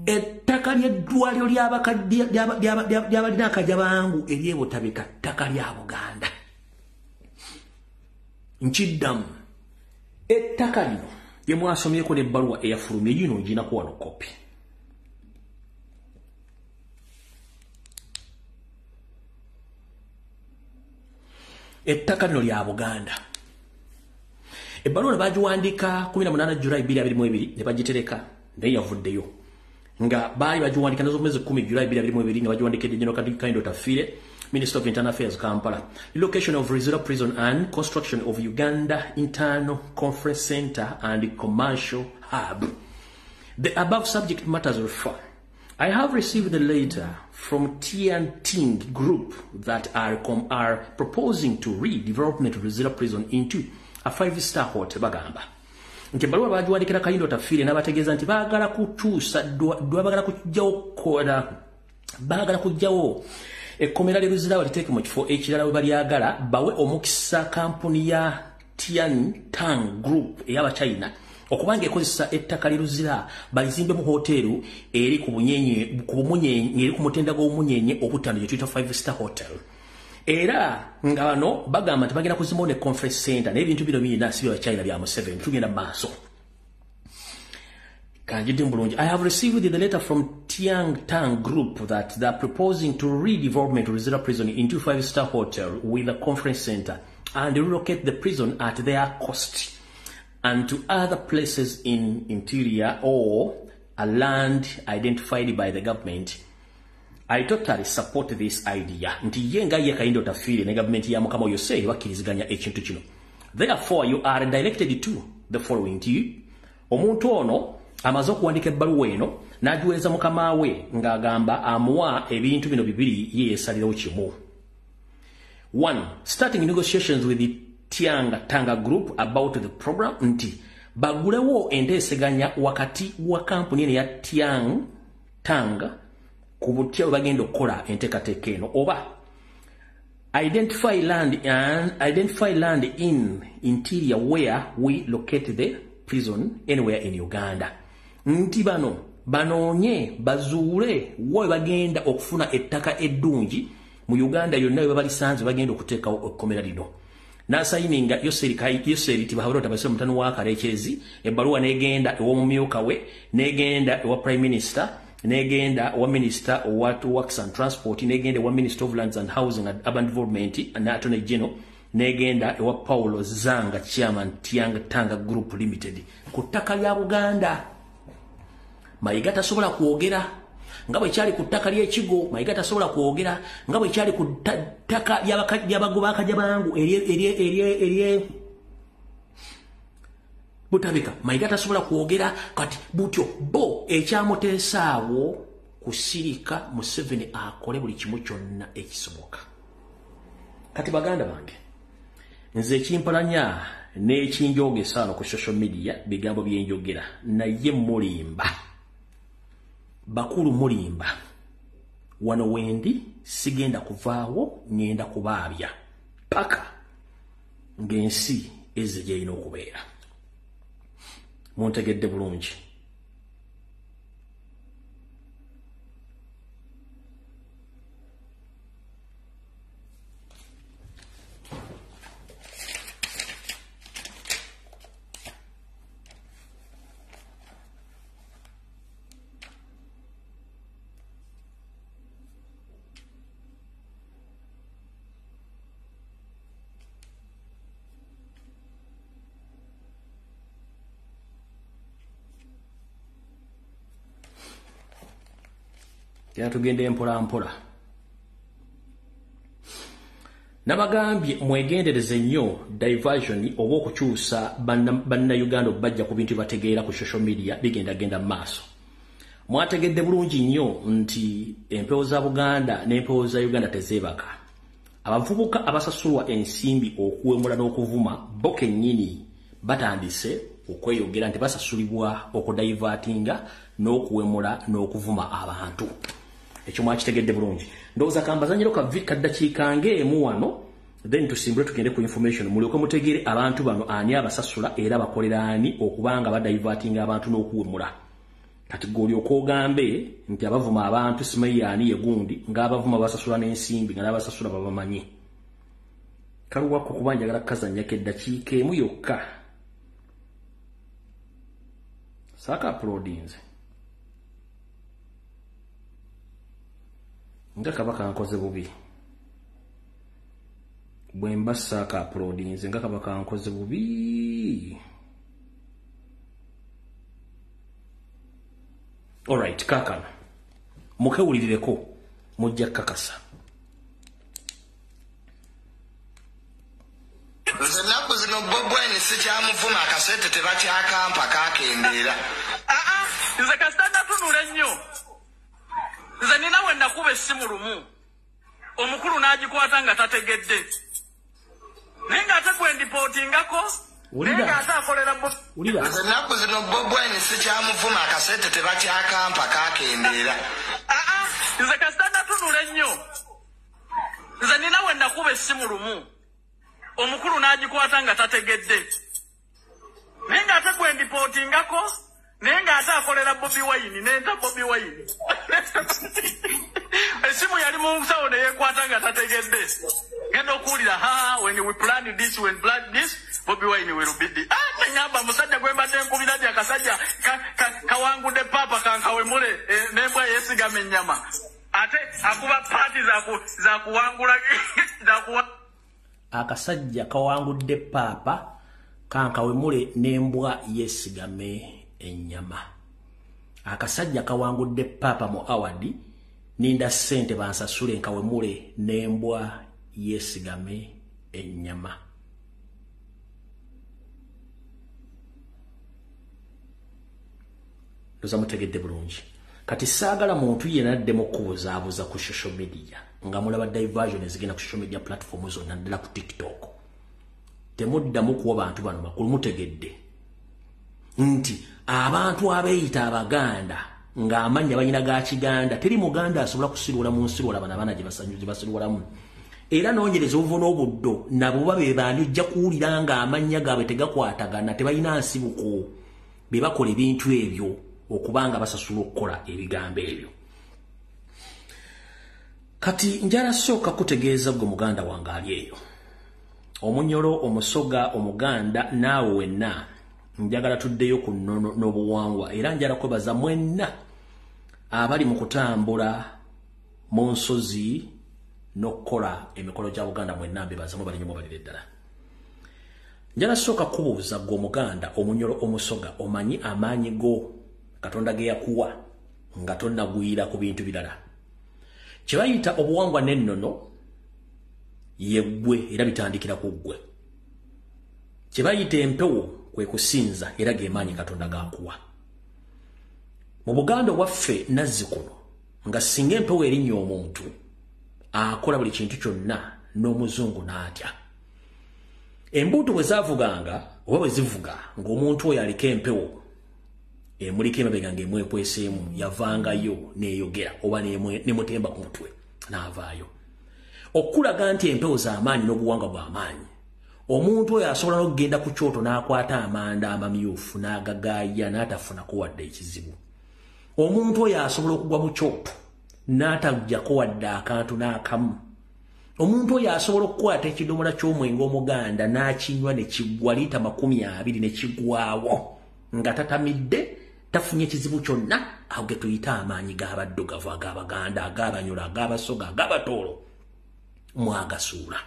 ettaka ly'eddwaliro ly'abalina akajabangu ery'ebutabika ttaka lya Buganda nkiddamu ettaka lino lye mwasomyeko n'ebbaluwa eyafulumye yino nginako wano kopi ettaka lino lya Buganda ebbaluwa ne bagiwandiika 18 Julayi 2022 ne bagitereka naye yavuddeyo nga baali bagiwandika nazo mwezi 10 July 2022 nga bagiwandikedde General Kaindo Tafiire, Minister of Internal Affairs, Kampala. Relocation of Rizira Prison and construction of Uganda Internal Conference Center and Commercial Hub. The above subject matters refer. I have received a letter from Tianting Group that are proposing to redevelopment of Rizira Prison into a 5-star hotel bagamba. Nti baluwa bagiwandikira Kaindo Tafiire n'abategeeza nti baagala kutuusa bagala kujjawo ekkomera ly'Oluzira baliteeke mu kifo ekirala we balyagala bawe omukisa kampuni ya Tianting Group ey'Abachina okubanga ekozesa ettaka ly'Oluzira balizimbe mu hoteelu eri ku bumunyenye eri ku mutenda gw'obumunyenye obutano gye tuyita 5-star hotel. Era nga bano bagamba nti bagenda kuzimba ne conference center n'ebintu bino byina si bya China bya Museveni tugenda maaso. I have received the letter from Tianting Group that they are proposing to redevelopment of Rizira Prison into 5-star hotel with a conference center and relocate the prison at their cost and to other places in interior or a land identified by the government. I totally support this idea. Nti yenga ye Kaindo Tafiire ne government ya Mukama Yose bakiriziganya ekintu kino. Therefore you are directed to the following to you. Omuntu ono amaze okuwandika ebbaluwa eno n'agiweereza mukama we ng'agamba amuwa ebintu bino bibiri ye yeesalirawo kimu. 1. Starting negotiations with the Tianting Group about the program nti bagulewo enteeseganya wakati wa kampuni eno ya Tianting ku butya bwe bagenda okukola enteekateeka eno oba identify land in interior where we locate the prison anywhere in Uganda. Nti bano banoonye bazuule wa bagenda okufuna ettaka eddungi mu Uganda yonna we balisanze bagenda okuteekawo ekkomera lino. N'asayininga Yoseri Tibaharota Basira mutano wa Karekyezi ebbaluwa n'egenda ew'omumyuka we n'egenda ewa Prime Minister n'egenda ewa Minister wa Works and Transport n'egenda ewa Minister of Lands and Housing and Urban Development na Attorney General n'egenda ewa Paulo Zanga Chairman Tianting Group Limited ku ttaka lya Buganda. Mayiga tasobola kwogera nga bwe kyali ku ttaka ly'ekigo, Mayiga tasobola kwogera nga bwe kyali ku ttaka ly'abagoba akajja bangu erye Butabika. Mayiga tasobola kwogera kati butyo bo ekyamuteesaawo kusirika Museveni akole buli kimu kyonna ekisoboka. Kati baganda bange nze ekimpalanya n'ekinjogesa ano ku social media bigambo byenjogera naye mulimba bakulu mulimba wano wendi sigenda kuvaawo ngenda kubaabya paka ng'ensi ezze gy'erina okubeera. Muntegedde bulungi. Tugende mpola mpola. Nabagambye mwegendereze nnyo diversion oba okukyusa banna Uganda bajja ku bintu bategeera ku social media bigenda maaso. Mwategedde bulungi nnyo nti empewo za Buganda n'empewo za Uganda tezeebaka. Abavubuka abasasulwa ensimbi okuwemula n'okuvuma bo kennyini batandise okweyogera nti basasulibwa okudivertinga n'okuwemula n'okuvuma abantu. Ekyo mwakitegedde bulungi. Ndowooza kambazanyiro ka vika ddakiika ng'emu wano then tusimbule tugende ku information mulyoke mutegeere abantu bano ani abasasula era bakolera ani okubanga badivertinga abantu n'okuwemula. Kati gw'olyoka ogambe nti abavuma abantu simanyi ani ye gundi ng'abavuma basasula n'ensimbi nga n'abasasula babamanyi. Kaluwako kuba njagala kukazannyako eddakiika emu yokka. Saaka uploadinze. Nga kabaka nkoze bubi. Bwemba saaka uploadinze nga kabaka nkoze bubi. Alright, kakana. Mukewulireko mujja kakasa. Nze naku zino Bobwine sikyamuvuma akasente tebakyakampa kakendera. Nze kasitanda tunula nnyo. Nze nina we nakuba essimu lumu. Omukulu n'agikwata nga tategedde. Naye ng'ate kwendipootingako. Naye ng'ate akolera nze naku zino Bobwine sikyamuvuma akasente tebakyakampa kakendera. Nze kasitanda tunula nnyo. Nze nina we nakuba essimu lumu. Omukulu n'agikwata nga tategedde. Naye ng'ate kwendipootingako. Naye ng'ate akolera Bobi Wine n'enta Bobi Wine. Esimu yali mu nsawo ne yeekwata nga tategedde. Genda okuwulira when we plan this, when plan this, Bobi Wine will be the nengamba musajja gwe mbadde nkubira ddi akasajja kawangudde papa kankawemule n'embwa yeesigama ennyama. Ate akuba paati za kuwangula akasajja kawangudde papa kankawemule n'embwa yeesigame ennyama. Akasajja kawangudde papa mu awadi ninda sente bansasule nkawemule n'embwa yeesigame ennyama. Ndoza mutegedde bulungi. Kati saagala muntu yenna addemu okubuzaabuza ku social media nga mulaba diversion ezigenda ku social media platform zonna ddala ku TikTok. Temuddamu kuwa bantu bano makulu mutegedde nti abantu abeeyita Abaganda ng'amanya balina ga Kiganda teri Muganda asobola kusirula mu nsirula bana bana gye basirulamu. Era noonyereza obuvo n'obuddo nabo babe baani ojja kuwulira ng'amanya gaabwe tegakwatagana tebalina nsibuko be bakola ebintu ebyo okubanga basasula okukola ebigambo ebyo. Kati njala sooka kutegeeza gwe muganda wange ali eyo. Omunyolo, omusoga, omuganda naawe wenna njagala tuddeyo ku nnono n'obuwangwa era njala kwebaza mwenna abali mu kutambula mu nsozi n'okukola emikolo gya Buganda mwenna mbebaza mwe bali nnyo balire ddala. Njala sooka kubuuza gwe omuganda, omunyolo, omusoga omanyi amaanyi go Katonda ge yakuwa nga tonnagwira ku bintu birala. Kye bayita obuwangwa n'ennono yeggwe era bitandikira ku ggwe. Kye bayita empewo kwe kusinza era ge maanyi Katonda g'akuwa. Mu Buganda waffe Nazzikuno nga singa empewo erinnya omuntu akola buli kintu kyonna n'omuzungu n'atya. Embuutu bwe zaavuganga oba bwe zivuga ng'omuntu oyo aliko empewo emuliko emabega ng'emwekweseemu yavangayo n'eyogera oba n'emutemba ku mutwe n'avaayo. Okulaga nti empewo z'amaanyi n'obuwangwa bw'amaanyi. Omuntu oyo asobola n'okugenda ku kyoto n'akwata amanda amamyufu n'agagaaya n'atafunako wadde ekizibu. Omuntu oyo asobola okugwa mu kyoto n'ataggyako wadde akantu n'akamu. Omuntu oyo asobola okukwata ekidomola ky'omwenge omuganda n'akinywa ne kiggwa liita 20 ne kiggwawo nga tatamidde tafunye ekizibu kyonna. Awo ge tuyita amaanyi g'abaddugavu ag'Abaganda ag'Abanyolo ag'Abasoga ag'Abatoolo mwagasuula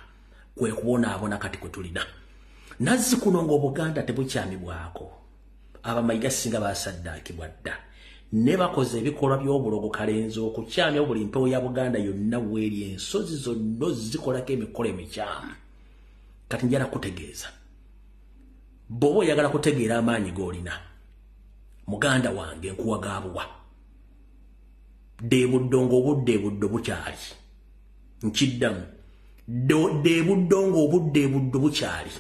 kwe kubonaabona kati kwe tulina. Nazzikuno ng'Obuganda tebukyamibwako abamayiga singa baasaddaakibwa dda ne bakoze ebikolwa by'obulogo kalenzi okukyamya buli mpewo ya Buganda yonna weeri ensozi zonna zikolako emikolo emikyamu. Kati njala kutegeeza bw'oba oyagala kutegeera amaanyi g'olina muganda wange nkuwa gaabuwa deebuddo ng'obudde buddo bukyali nkiddamu deebuddo ng'obudde buddo bukyali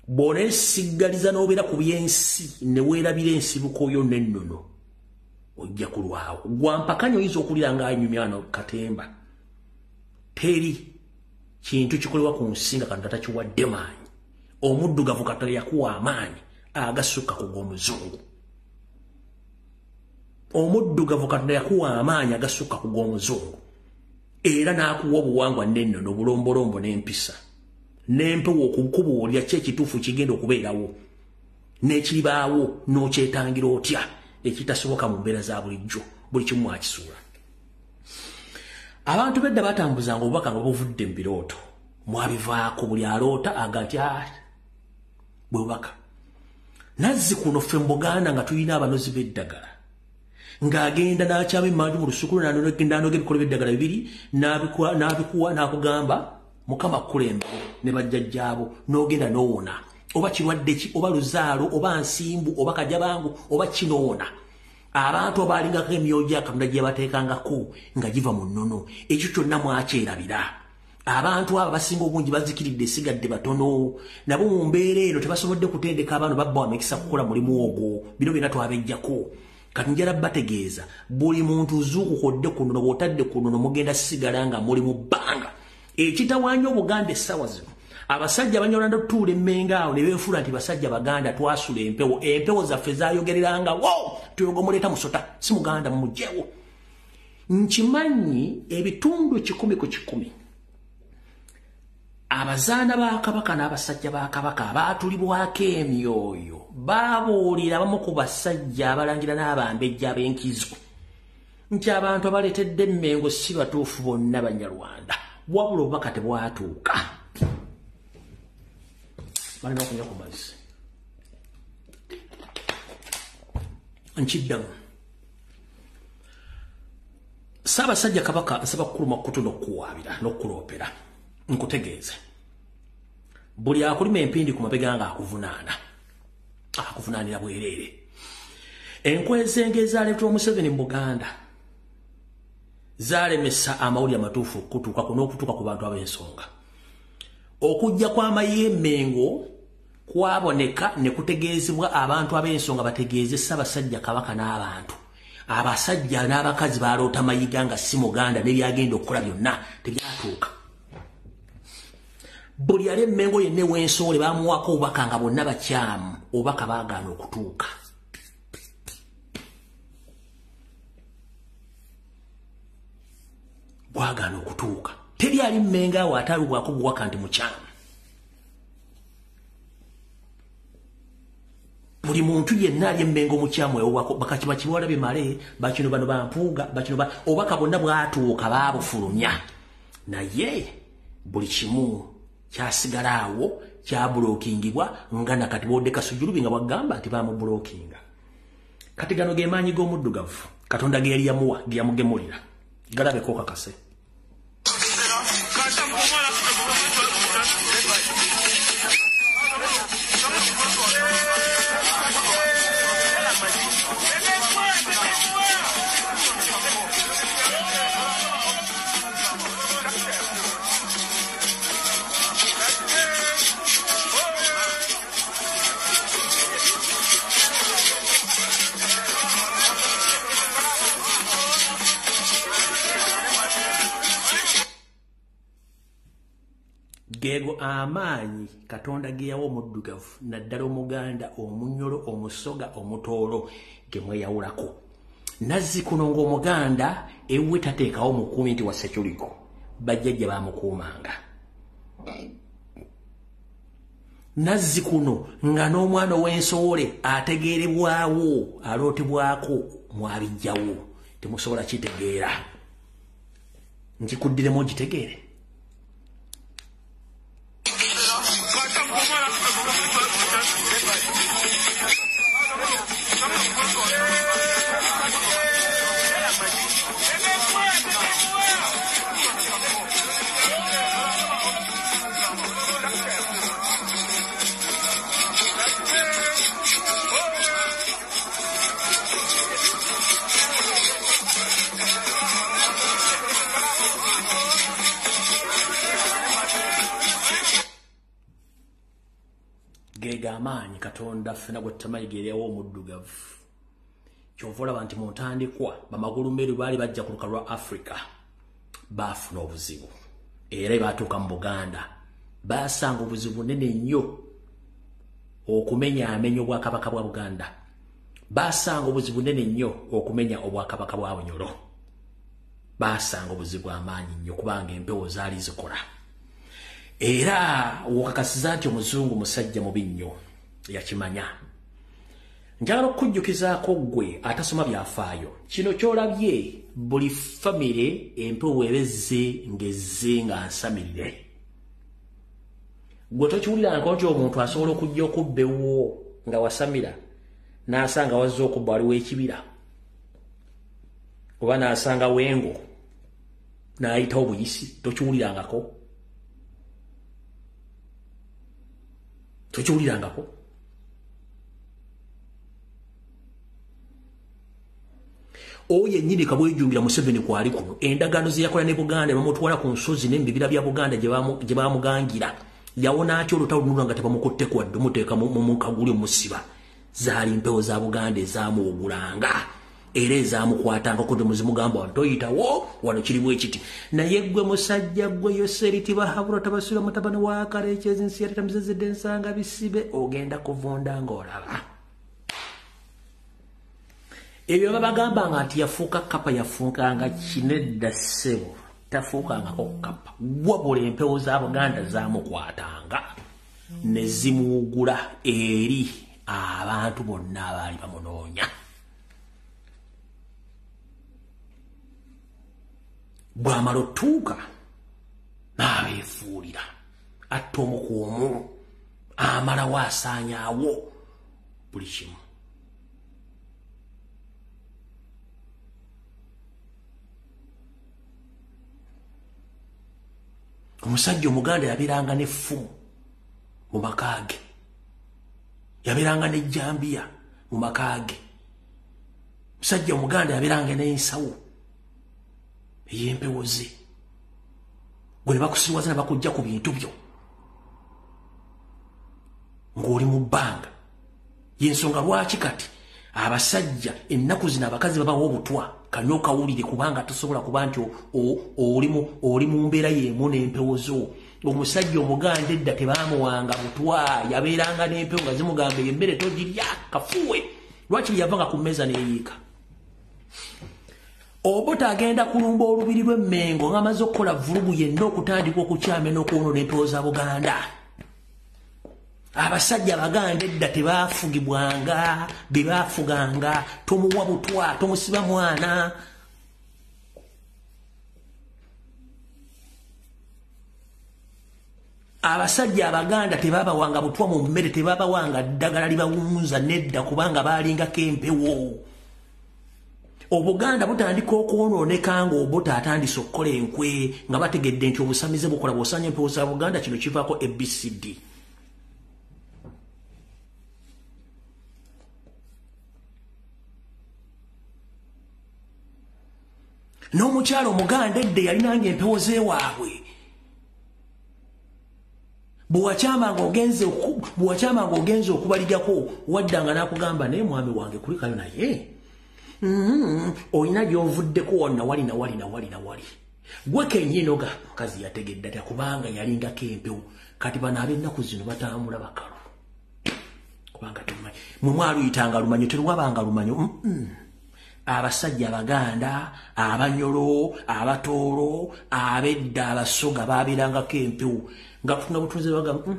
bw'oneesiggaliza n'obeera ku by'ensi ne weerabira ensibuko yo n'ennono ojja kulwawo. Gwampakanya oyinza okuwulira ng'anyumyano katemba teri kintu kikolebwa ku nsi nga Katonda takiwadde maanyi. Omuddugavu Katonda yakuwa amaanyi agasukka ku g'omuzungu. Omuddugavu Katonda yakuwa amaanyi agasukka ku g'omuzungu era n'akuwa obuwangwa n'ennono obulombolombo n'empisa n'empewo okukubuulira ki ekituufu kigenda okubeerawo n'ekiribaawo n'okyetangira otya ekitasoboka mu mbeera za bulijjo buli kimu akisuula. Abantu bedda batambuzanga obubaka nga buvudde mu birooto mwabivaako buli aloota aga nti bwe bubaka. Nazzikuno ffe mu Buganda nga tulina abanozi b'eddagala ng'agenda n'akyama emmanju mu lusukulu n'agenda n'ebikolo by'eddagala bibiri n'abikuwa n'akugamba Mukama kulembere ne bajjajjaabo n'ogenda n'owona oba kirwadde ki oba luzaalo oba nsimbu oba kajabangu oba kinoona abantu abalingako emyoyo gya Katonda gye bateekangako nga giva mu nnono ekyo kyonna mwakyerabira abantu abo basinga obungi bazikiridde esigadde batono nabo mu mbeera eno tebasobodde kutendeka abantu babba wamekisa kukola mulimu ogwo bino byonna twabejjako kati njala bategeeza buli muntu zuukukodde ku nnono bw'otadde ku nnono mugenda sigala nga muli mu bbanga ekitawaanya Obuganda essaawa zino abasajja banyolanda tutuula emmenga awo ne beefuula nti basajja Baganda twasula empewo zaffe zaayogereranga wo tuyogomuleeta musota si Muganda mumugjewo nkimanyi ebitundu 100 ku 100 abazaana ba Kabaka n'abasajja ba Kabaka abaatulibwako emyoyo baabuulira abamu ku basajja abalangira n'abambejja ab'enkizo nti abantu abaleetedde Mmengo si batuufu bonna Banyarwanda wabula obubaka tebwatuuka balina okunywa ku mazzi nkiddamu Ssaabasajja Kabaka nsaba kukuluma kutu n'okuwaabira n'okuloopera nkutegeeze buli akulima empindi ku mabega nga akuvunaanira bwereere enkwezi ezaaleetwa Museveni mu Buganda zaalemesa amawulire amatuufu okutuuka n'okutuuka ku bantu ab'ensonga okujja kw'amayiga Mmengo kwaboneka ne kutegeezebwa abantu ab'ensonga bategeeze Ssaabasajja Kabaka n'abantu abasajja n'abakazi baloota mayiga nga si Muganda n'ebyagenda okukola byonna tebyatuuka buli ali Mmengo yenna w'ensoole baamuwako obubaka nga bonna bakyamu obubaka baagaana okutuuka bwagaana okutuuka teri ali Mmengo awo atalubwako buwaka nti mukyamu buli muntu yenna ali Mmengo mukyamu ewubako bakakiba kiwala bimale bakino bano bampuuga bakino obubaka bonna bwatuuka baabufulumya naye buli kimu kyasigala awo kyabulookingibwa nga nakati Bwodde Kasujjulubi nga bagamba nti bamubulookinga kati gano ge maanyi g'omuddugavu Katonda ge yali yamuwa ge yamugemulira galabeko kakase Gego amaanyi Katonda ge yawa omuddugavu naddala Omuganda Omunyolo Omusoga Omutoolo ge mweyawulako Nazzikuno ng'Omuganda ewuwe tateekawo mukuumi nti wa Ssekyuliko bajjajja baamukuumanga Nazzikuno nga n'omwana ow'ensoole ategeerebwawo alootebwako mwabijjawo temusobola kitegeera nkikuddiremu ogitegeere amaanyi Katonda ffena gwe tamayiga eryawo omuddugavu kyova olaba nti mu ntandikwa bamagulu mmeru baali bajja ku lukalu lwa Africa baafuna obuzibu era baatuuka mu Buganda baasanga obuzibu nene nnyo okumenya amenyo Obwakabaka bwa Buganda baasanga obuzibu nene nnyo okumenya Obwakabaka bwa Bunyolo baasanga obuzibu amaanyi nnyo kubanga empewo zaali zikola era wakakasiza nti omuzungu musajja mubi nnyo yakimanya njagala okujjukizaako gwe atasoma byafaayo kino kyolabye buli famire empewo ebezze ngezze nga nsamirire gwe tokiwuliranga nti omuntu asobola okujja okubbewo nga wasamira n'asanga wazze okubba waliwo ekibira oba n'asanga wengo n'ayitawo buyisi tokiwulirangako oye nyini kabwejungira Museveni kwali kuno endagaano ze yakola ne Buganda bamutwala ku nsozi n'embibira bya Buganda gye bamugangira yawona atyo olutalo luno nga tebamukotte kwadde muteeka mu mukaguli musiba zaali mpewo za Buganda ezaamuwugulanga era ezaamukwatanga kundi muzimugamba ntoyitawo wano kirimu ekiti naye gwe musajja gwe yoseriti bahabula tabasula mutabani wa kale ekyezinsi yali tamuzezedde ensanga bisibe ogenda kuvunda ng'olaba ebyo babagamba nti yafuuka kapa yafuukanga kinedda ssebo tafuukangako kapa wabula empewo za Buganda zaamukwatanga ne zimuwugula eri abantu bonna abaali bamunoonya bw'amala otuuka n'abeefuulira atta omu ku omu amalawo asaanyaawo buli kimu omusajja omuganda yabeeranga n'effumu mu maka ge yabeeranga n'ejjambiya mu maka ge omusajja omuganda yabeeranga n'ensawo ey'empewo ze gwe ne bakusirwaza ne bakujja ku bintu byo ng'oli mu bbanga y'ensonga lwaki kati abasajja ennaku zino abakazi babawa obutwa kanya okawulire kubanga tosobola kuba nti oli mu mbeera y'emu n'empewo zo omusajja omuganda edda tebaamuwanga butwa yabeeranga n'empewo nga zimugamba emmere togirya kafuwe lwaki yavanga ku mmeeza n'eyiika obota agenda kulumba olubiri lw'emmengo ng'amaze okukola vulugu yenna okutandika okukyama n'okwonoona empewo za Buganda abasajja abaganda edda tebaafugibwanga be baafuganga tomuwa butwa tomusiba mwana abasajja abaganda tebabawanga butwa mu mmere tebabawanga ddagala libawunza nedda kubanga baalingako empewo obuganda butandika okwonooneka ng'obota atandise okukola enkwe nga bategedde nti obusamize bukola bw'osanya empewo za Buganda kino kivaako ABCD n'omukyalo omuganda edde yalinanga empewo zeewaabwe bwewakyamanga ogenze okubaligako waddanga n'akugamba naye mwami wange kulikayo naye olina gy'ovuddeko wonna wali gwe kenyinoga mukazi yategedde atya kubanga yalingako empewo kati bano ab'ennaku zino batambula bakalu kubanga temumanyi mwe mwaluyitanga lumanyo terwabanga lumanyo abasajja abaganda abanyolo abatoolo abedda abasoga baabirangako empewo nga tuna butunze bagamba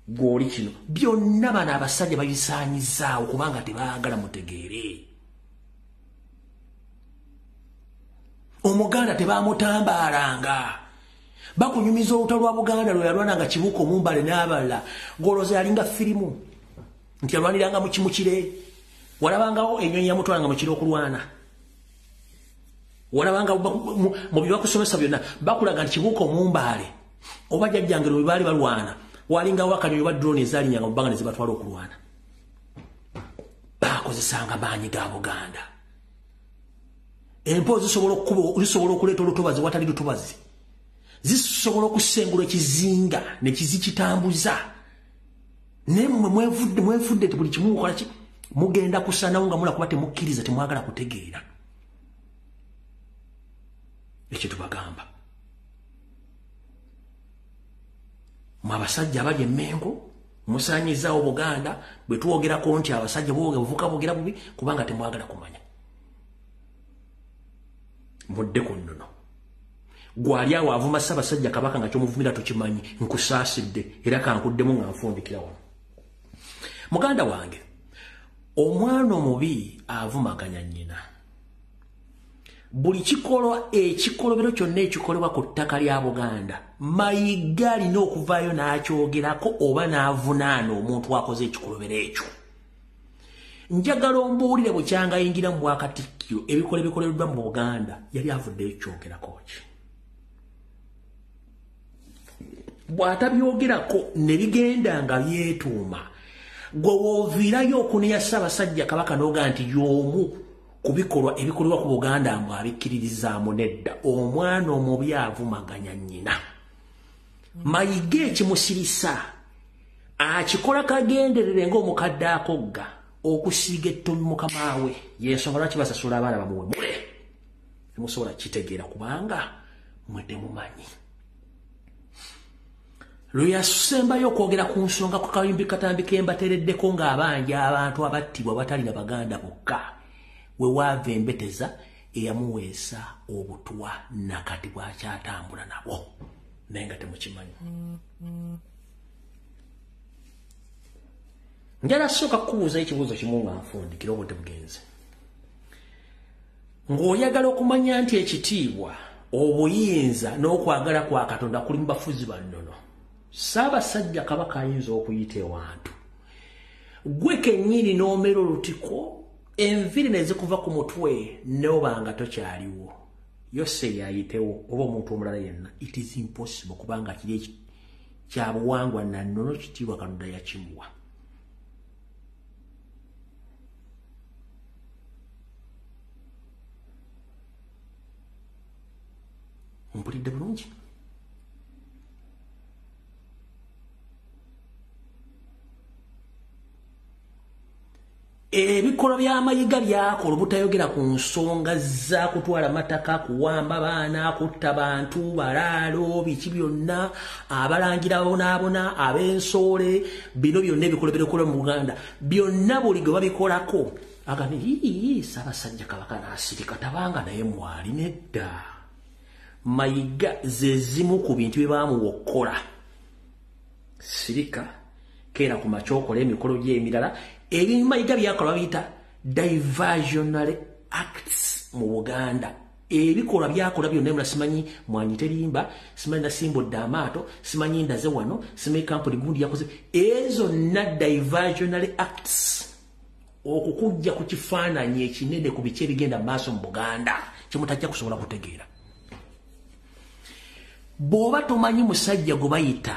goli kino byonna bano abasajja babisaanyizaawo kubanga tebaagala mutegeere omuganda tebamutambalanga bakunyumiza oluta lwa Buganda lwe yalwananga Kibuuka Omumbale n'abalala ng'olowooza yalinga firimu nti yalwaniranga mu kimukire walabangawo ennyonyi yamutwalanga mu kiro okulwana walabanga mu byebakusomesa byonna bakulaga nti Kibuuka Omumbale oba jjajjangero bwe baali balwana walingawo akanyonyi oba drone ezalinyanga mu bbanga ne zibatwala okulwana bakozesanga maanyi ga Buganda empewo zisobola okuleeta olutobazi watali lutobazi zisobola okusengula ekizinga ne kizikitambuza naye mwevudde ti buli kimu mukola ki mugenda kusanawo nga mulakuba temukkiriza temwagala kutegeera ekyo tubagamba mwe abasajja abali emmengo musaanyizaawo Buganda bwe tuwogerako nti abasajja buvuka bwogera bubi kubanga temwagala kumanya mudde ku nnono gwali awo avuma Ssaabasajja Kabaka nga kyomuvumira tokimanyi nkusaasidde era kankuddemu nga nfundikira wano muganda wange omwana omubi avumaganya nnyina buli ekikolobero kyonna ekikolebwa ku ttaka lya Buganda Mayiga alina okuvaayo n'akyogerako oba n'avunaana omuntu akoze ekikolobero ekyo njagala ombuulire bukyanga yingira mu bwakatikkiro ebikoleddwa mu Buganda yali avuddeyo ekyogerako ki bw'atabyogerako ne bigenda nga byetuuma gwe wooviirayo okuneya Ssaabasajja Kabaka n'oga nti y'omu ku bikolwa ebikolebwa ku Buganda mbu abikkiririzaamu nedda omwana omubi avumaganya nnyina Mayiga ekimusirisa akikola kagenderere ng'omukadde akogga okusiiga ettomi mukama we y'ensonga lwaki basasula abaana bamuwemule temusobola kitegeera kubanga mwe temumanyi lweyasembayo okwogera ku nsonga ku kayimbi katambi kembatereddeko ng'abanja abantu abattibwa batalina Baganda bokka we waava embeteza eyamuweesa obutwa nakati bwakyatambula nabo naye nga temukimanyi njala sooka kubuuza ekibuuzo kimu nga nfundikira obudde bugenze ng'oyagala okumanya nti ekitiibwa obuyinza n'okwagala kwa Katonda kuli mu bafuzi bannono Ssaabasajja Kabaka ayinza okuyita ewantu gwe kennyini n'omera olutiko enviri ne zikuva ku mutwe n'obanga tokyaliwo yose yayitewo oba omuntu omulala yenna it is impossible kubanga kiri kya buwangwa nannono kitiibwa Katonda yakimuwa mpulidde bulungi ebikolwa bya Mayiga byakola obutayogera ku nsonga za kutwala mataka kuwamba baana kutta bantu balaalo biki byonna abalangira bonaabona ab'ensoole bino byonna ebikolwa mu Buganda byonna buli gwe babikolako agani Ssaabasajja Kabaka n'asirika tabanga naye mwali nedda Mayiga ze zimu ku bintu bye baamuwokkola sirika keera ku makyokola emikolo gy'emirala ebintu Mayiga byakola biyita diversionary acts mu Buganda ebikolwa byakola byonna emula simanyi Mwanyi Terimba simanyi Nasimbudde amaato simanyi Ndaze wano simanyi Kampuni gundi yakoze ezo na diversionary acts okukujja ku kifaananyi ekinene ku biki ebigenda maaso mu Buganda kimutajja kusobola kutegeera bw'oba tomanyi musajja gwe bayita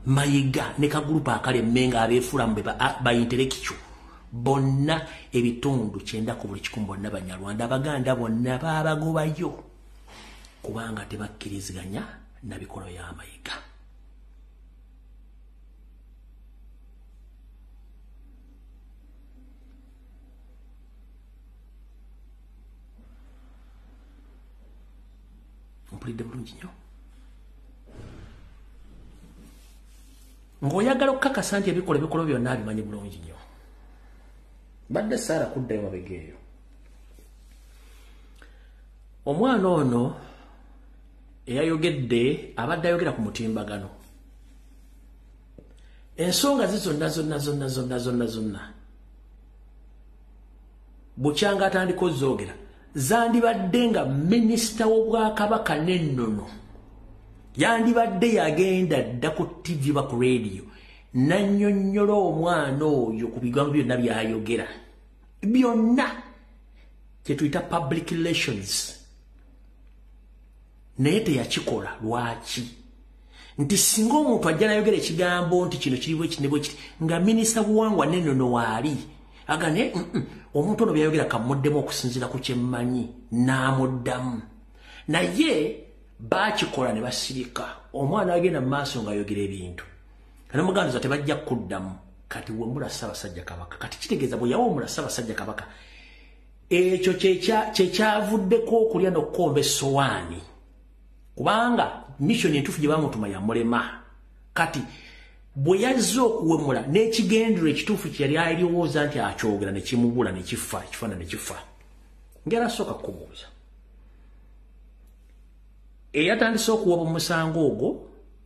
Mayiga ne kagurupa akalemmenga abeefulamu ba intellectual bonna ebitundu 9 bonna Banyarwanda Abaganda bonna baabagobayo kubanga tebakkiriziganya na bikola bya Mayiga mpulidde bulungi nnyo ng'oyagala okukakasa nti ebikolwa byonna abimanyi bulungi nnyo badde Saara kuddayo mabega eyo omwana ono eyayogedde abadde ayogera ku mutimbagano ensonga zonna bukyanga atandika ozoogera zandibadde nga minisita w'Obwakabaka n'ennono yandibadde yagenda dda ku TV ba ku radio nannyonnyola omwana oyo ku bigambo byonna by'ayogera byonna kye tuyita public relations naye teyakikola lwaki nti singa omuntu ajja nayogera ekigambo nti kino kiri bwe kiti nga minisita buwangwa n'ennono waali agane omuntu ono byayogera kamuddemu okusinziira ku kyemmanyi n'amuddamu naye baakikola ne basirika omwana agenda mu maaso ng'ayogera ebintu kana muganza tebajja kuddamu kati wemula Ssaabasajja Kabaka kati kitegeeza bwe yawomula Ssaabasajja Kabaka ekyo kyekyavuddeko okulya n'okukomba essowaani kubanga mission entuufu gye baamutuma yamulema kati bwe yazze okuwemula n'ekigendero ekituufu kye yali alowooza nti akyogera ne kimubula ne kifa ekifaananyi ne kifa ngera asooka kukubuuza eyatandise okuwaba omusango ogwo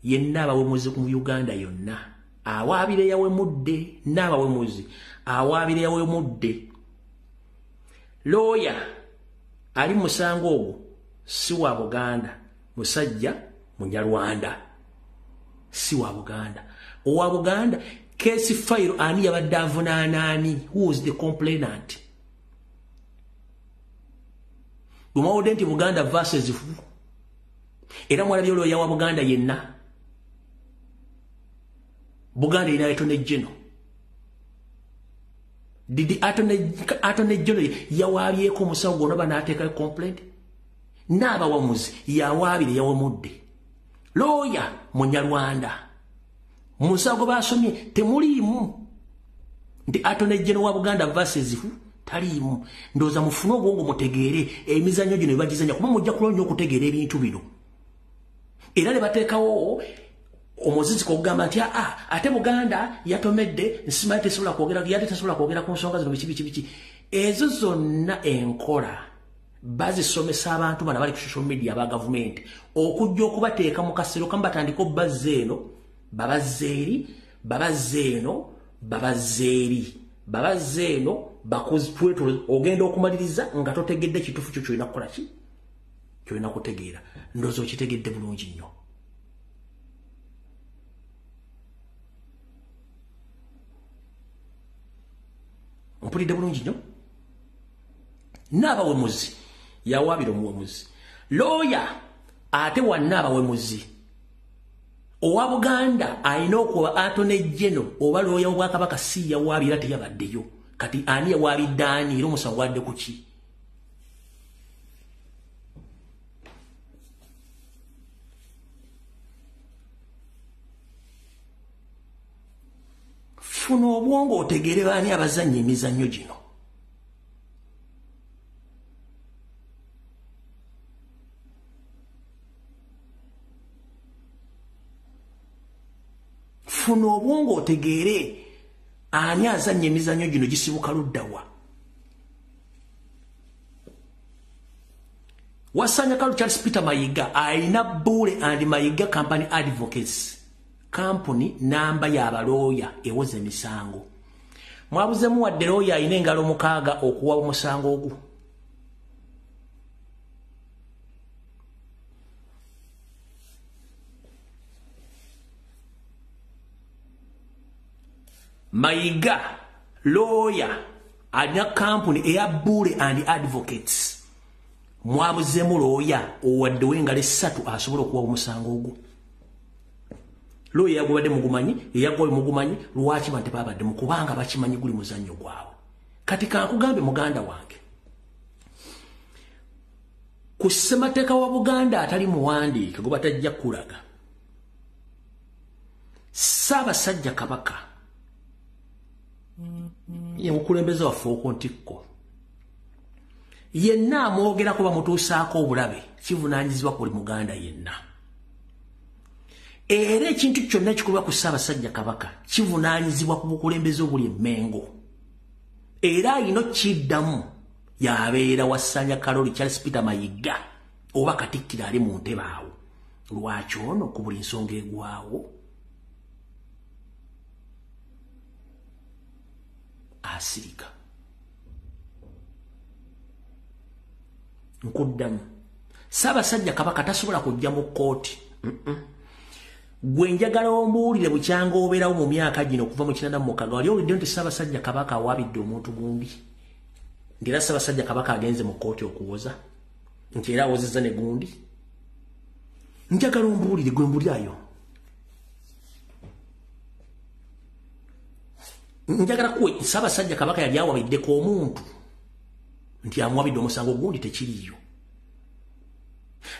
yenna abawemuzi mu Uganda yonna awaabire yawemudde n'abawemuzi awaabire yawemudde looya ali musango ogwo si wa Buganda musajja Munyarwanda si wa Buganda owa Buganda case file ani yabadde avunaana ani? Who was the complainant? Lumawodde nti Buganda versus who? Era mwalabye lawyer wa Buganda yenna. Buganda ina Attorney General. Did the Attorney General yawabyeko omusawo gwonna banaateekayo complaint? N'abawamuzi yawaabire yawamudde. Lawyer Munyarwanda. Musago basomye temuliimu. Ndi Attorney General wa Buganda versus who? Taliimu. Ndoza mufune obwongo mutegeere emizannyo gino ebagizanya kuba mujja kulonyo okutegeera ebintu bino. Era ne bateekawo omuzizi kugamba nti ate Buganda yatomedde nsimanyi tesobola kwogera yate tesobola kwogera ku nsonga zino biki. Ezo zonna enkola bazisomesa abantu bana bali ku social media aba government okujja okubateeka mu kasero kamba batandika bazzeeno babazzeeno bakuzipweto ogenda okumaliriza nga totegedde kitufu kyo kyolina kukola ki kyolina kutegeera ndozo kitegedde bulungi nnyo. Mpulidde bulungi nnyo. N'abawemuzi yawaabira omuwemuzi. Lawyer ate wanna abawemuzi. Owa Buganda alina okuba Attorney General oba lawyer w'Obwakabaka si yawaabira teyabaddeyo. Kati ani yawaabidde ani era omusango wadde ku ki? Funa obwongo otegeere baani abazannya emizannyo gino. Funa obwongo otegeere ani azannya emizannyo gino gisibuka luddawa. Wasanya Kalu Charles Peter Mayiga alina Bule and Mayiga Company Advocates. Company namba ya balooya ewoze emisango. Mwabuzemu wadde looya alina engalo mukaaga okuwa omusango ogwo. Mayiga lawyer alina company eya Bule and Advocates. Mwabuzemu lawyer owadde wengalo 3 asobola okuwa omusango ogwo. Lawyer yagobadde mugumanyi eyagobwe mugumanyi lwaki bante babadde mukubanga bakimanyi guli muzannyo gwabo. Kati kankugambe muganda wange. Ku ssemateeka wa Buganda atali muwandiike gwe batajja kulaga. Ssaabasajja Kabaka ye mukulembeze waffe okuntikko. Yenna amwogerako bamutuusaako obulabe kivunaanyizibwa ku buli Muganda yenna. Era ekintu kyonna ekikolwa ku Ssaabasajja Kabaka kivunaanyizibwa ku bukulembeze obuli emmengo. Era alina kiddamu yabeera Wasanya Kaloli Charles Peter Mayiga oba Katikkiro ali mu ntebe awo. Lwaki ono ku buli nsonga egwawo asirika. Nkuddamu Ssaabasajja Kabaka tasobola kujja mu kkooti. Gwe njagala ombuulire bukyanga obeerawo mu myaka gino okuva mu 1996 wali owulidde nti Ssaabasajja Kabaka awaabidde omuntu gundi. Ndira Ssaabasajja Kabaka agenze mu kkooti okuwoza nti era awozezza ne gundi. Njagala ombuulire gwe mbulirayo. Njagala kuwe Ssaabasajja Kabaka yali awabiddeko omuntu nti amuwabidde omusango gundi tekiriyo.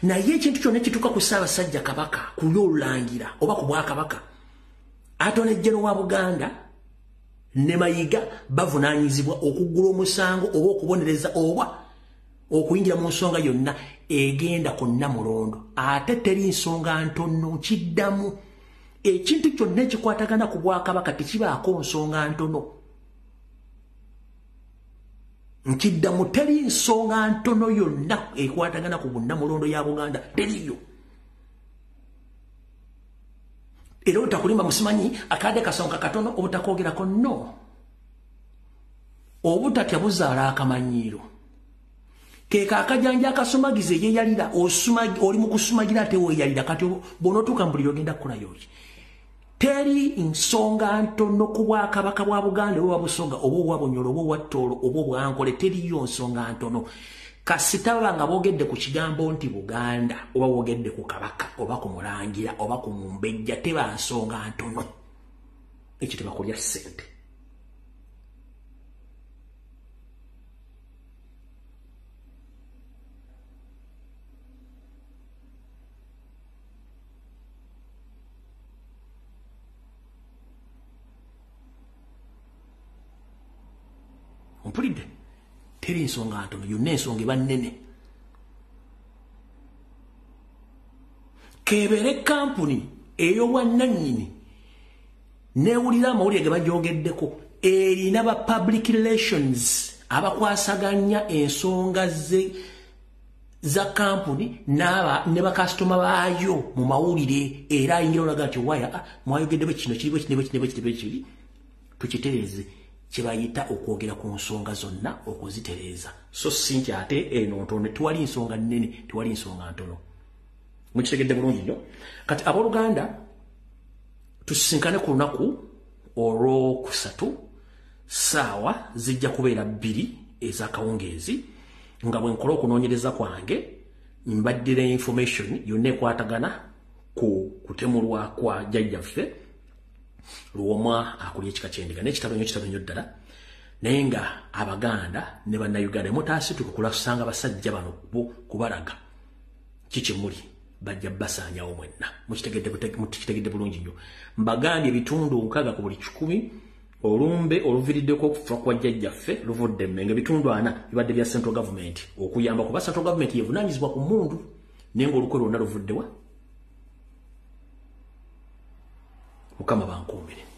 Naye ekintu kyonna ekituuka ku Ssaabasajja Kabaka ku ly'olulangira oba ku Bwakabaka, Attorney General wa Buganda ne Mayiga bavunaanyizibwa okuggula omusango oba okubonereza oba okuyingira mu nsonga yonna egenda ku Namulondo. Ate teri nsonga ntono kiddamu. Ekintu kyonna ekikwatagana ku Bwakabaka tekibaako nsonga ntono. Nkiddamu teri nsonga ntono yonna ekwatagana ku Namulondo ya Buganda teriyo. Era otakulimba musimanyi akadde kasonga katono obutakoogerako no. Obutatya buzaala akamanyiiro. Keka akajanja akasumagize ye yalira oli mu kusumagira ate we yalira kati bonotuka mbuliro genda kukolayo ki. teri nsonga ntono ku Bwakabaka bwa Buganda oba Busonga oba obwa Bunyoro oba obwa Ttolo oba obwankole teriyo nsonga ntono kasita banga boogedde ku kigambo nti Buganda oba boogedde ku Kabaka oba ku Mulangira oba ku Mumbejja teba nsonga ntono ekyo tebakolya ssente. Mpulidde teri nsonga ntono yonna ensonga eba nnene. Kebere kampuni ey'obwannannyini neewulira amawulire ge bagyogeddeko erina ba public relations abakwasaganya ensonga za kampuni ne bakasitoma baayo mu mawulire era ayingira olaga nti waya mwayogedde kino kiri tukitereeze kyebayita okwogera ku nsonga zonna okuzitereeza so si nti ate eno ntono tewali nsonga nnene tewali nsonga ntono. Mukitegedde bulungi nnyo. Kati abooluganda tusisinkane ku lunaku olwokusatu ssaawa zijja kubeera 2 ez'akawungeezi nga bwe nkola okunoonyereza kwange mbaddira information yonna ekwatagana ku kutemulwa kwa jjajjaffe Luwomwa akulya ekika ky'endiga n'ekitabo nnyo ddala naye nga Abaganda ne Bannayuganda mutaasituka kulasanga basajja bano kubalaga kikimuli bajja basaanyawo mwenna. Mukitegedde bulungi nnyo. Mbagambye ebitundu 6 ku buli 100 olumbe oluviriddeko okufa kwa jjajjaffe luvudde Mmengo ebitundu 4 bibadde bya central government okuyamba kuba central government yevunaanyizibwa ku mmundu naye ng'olukwe lwonna luvuddewa Mukama bankuumire.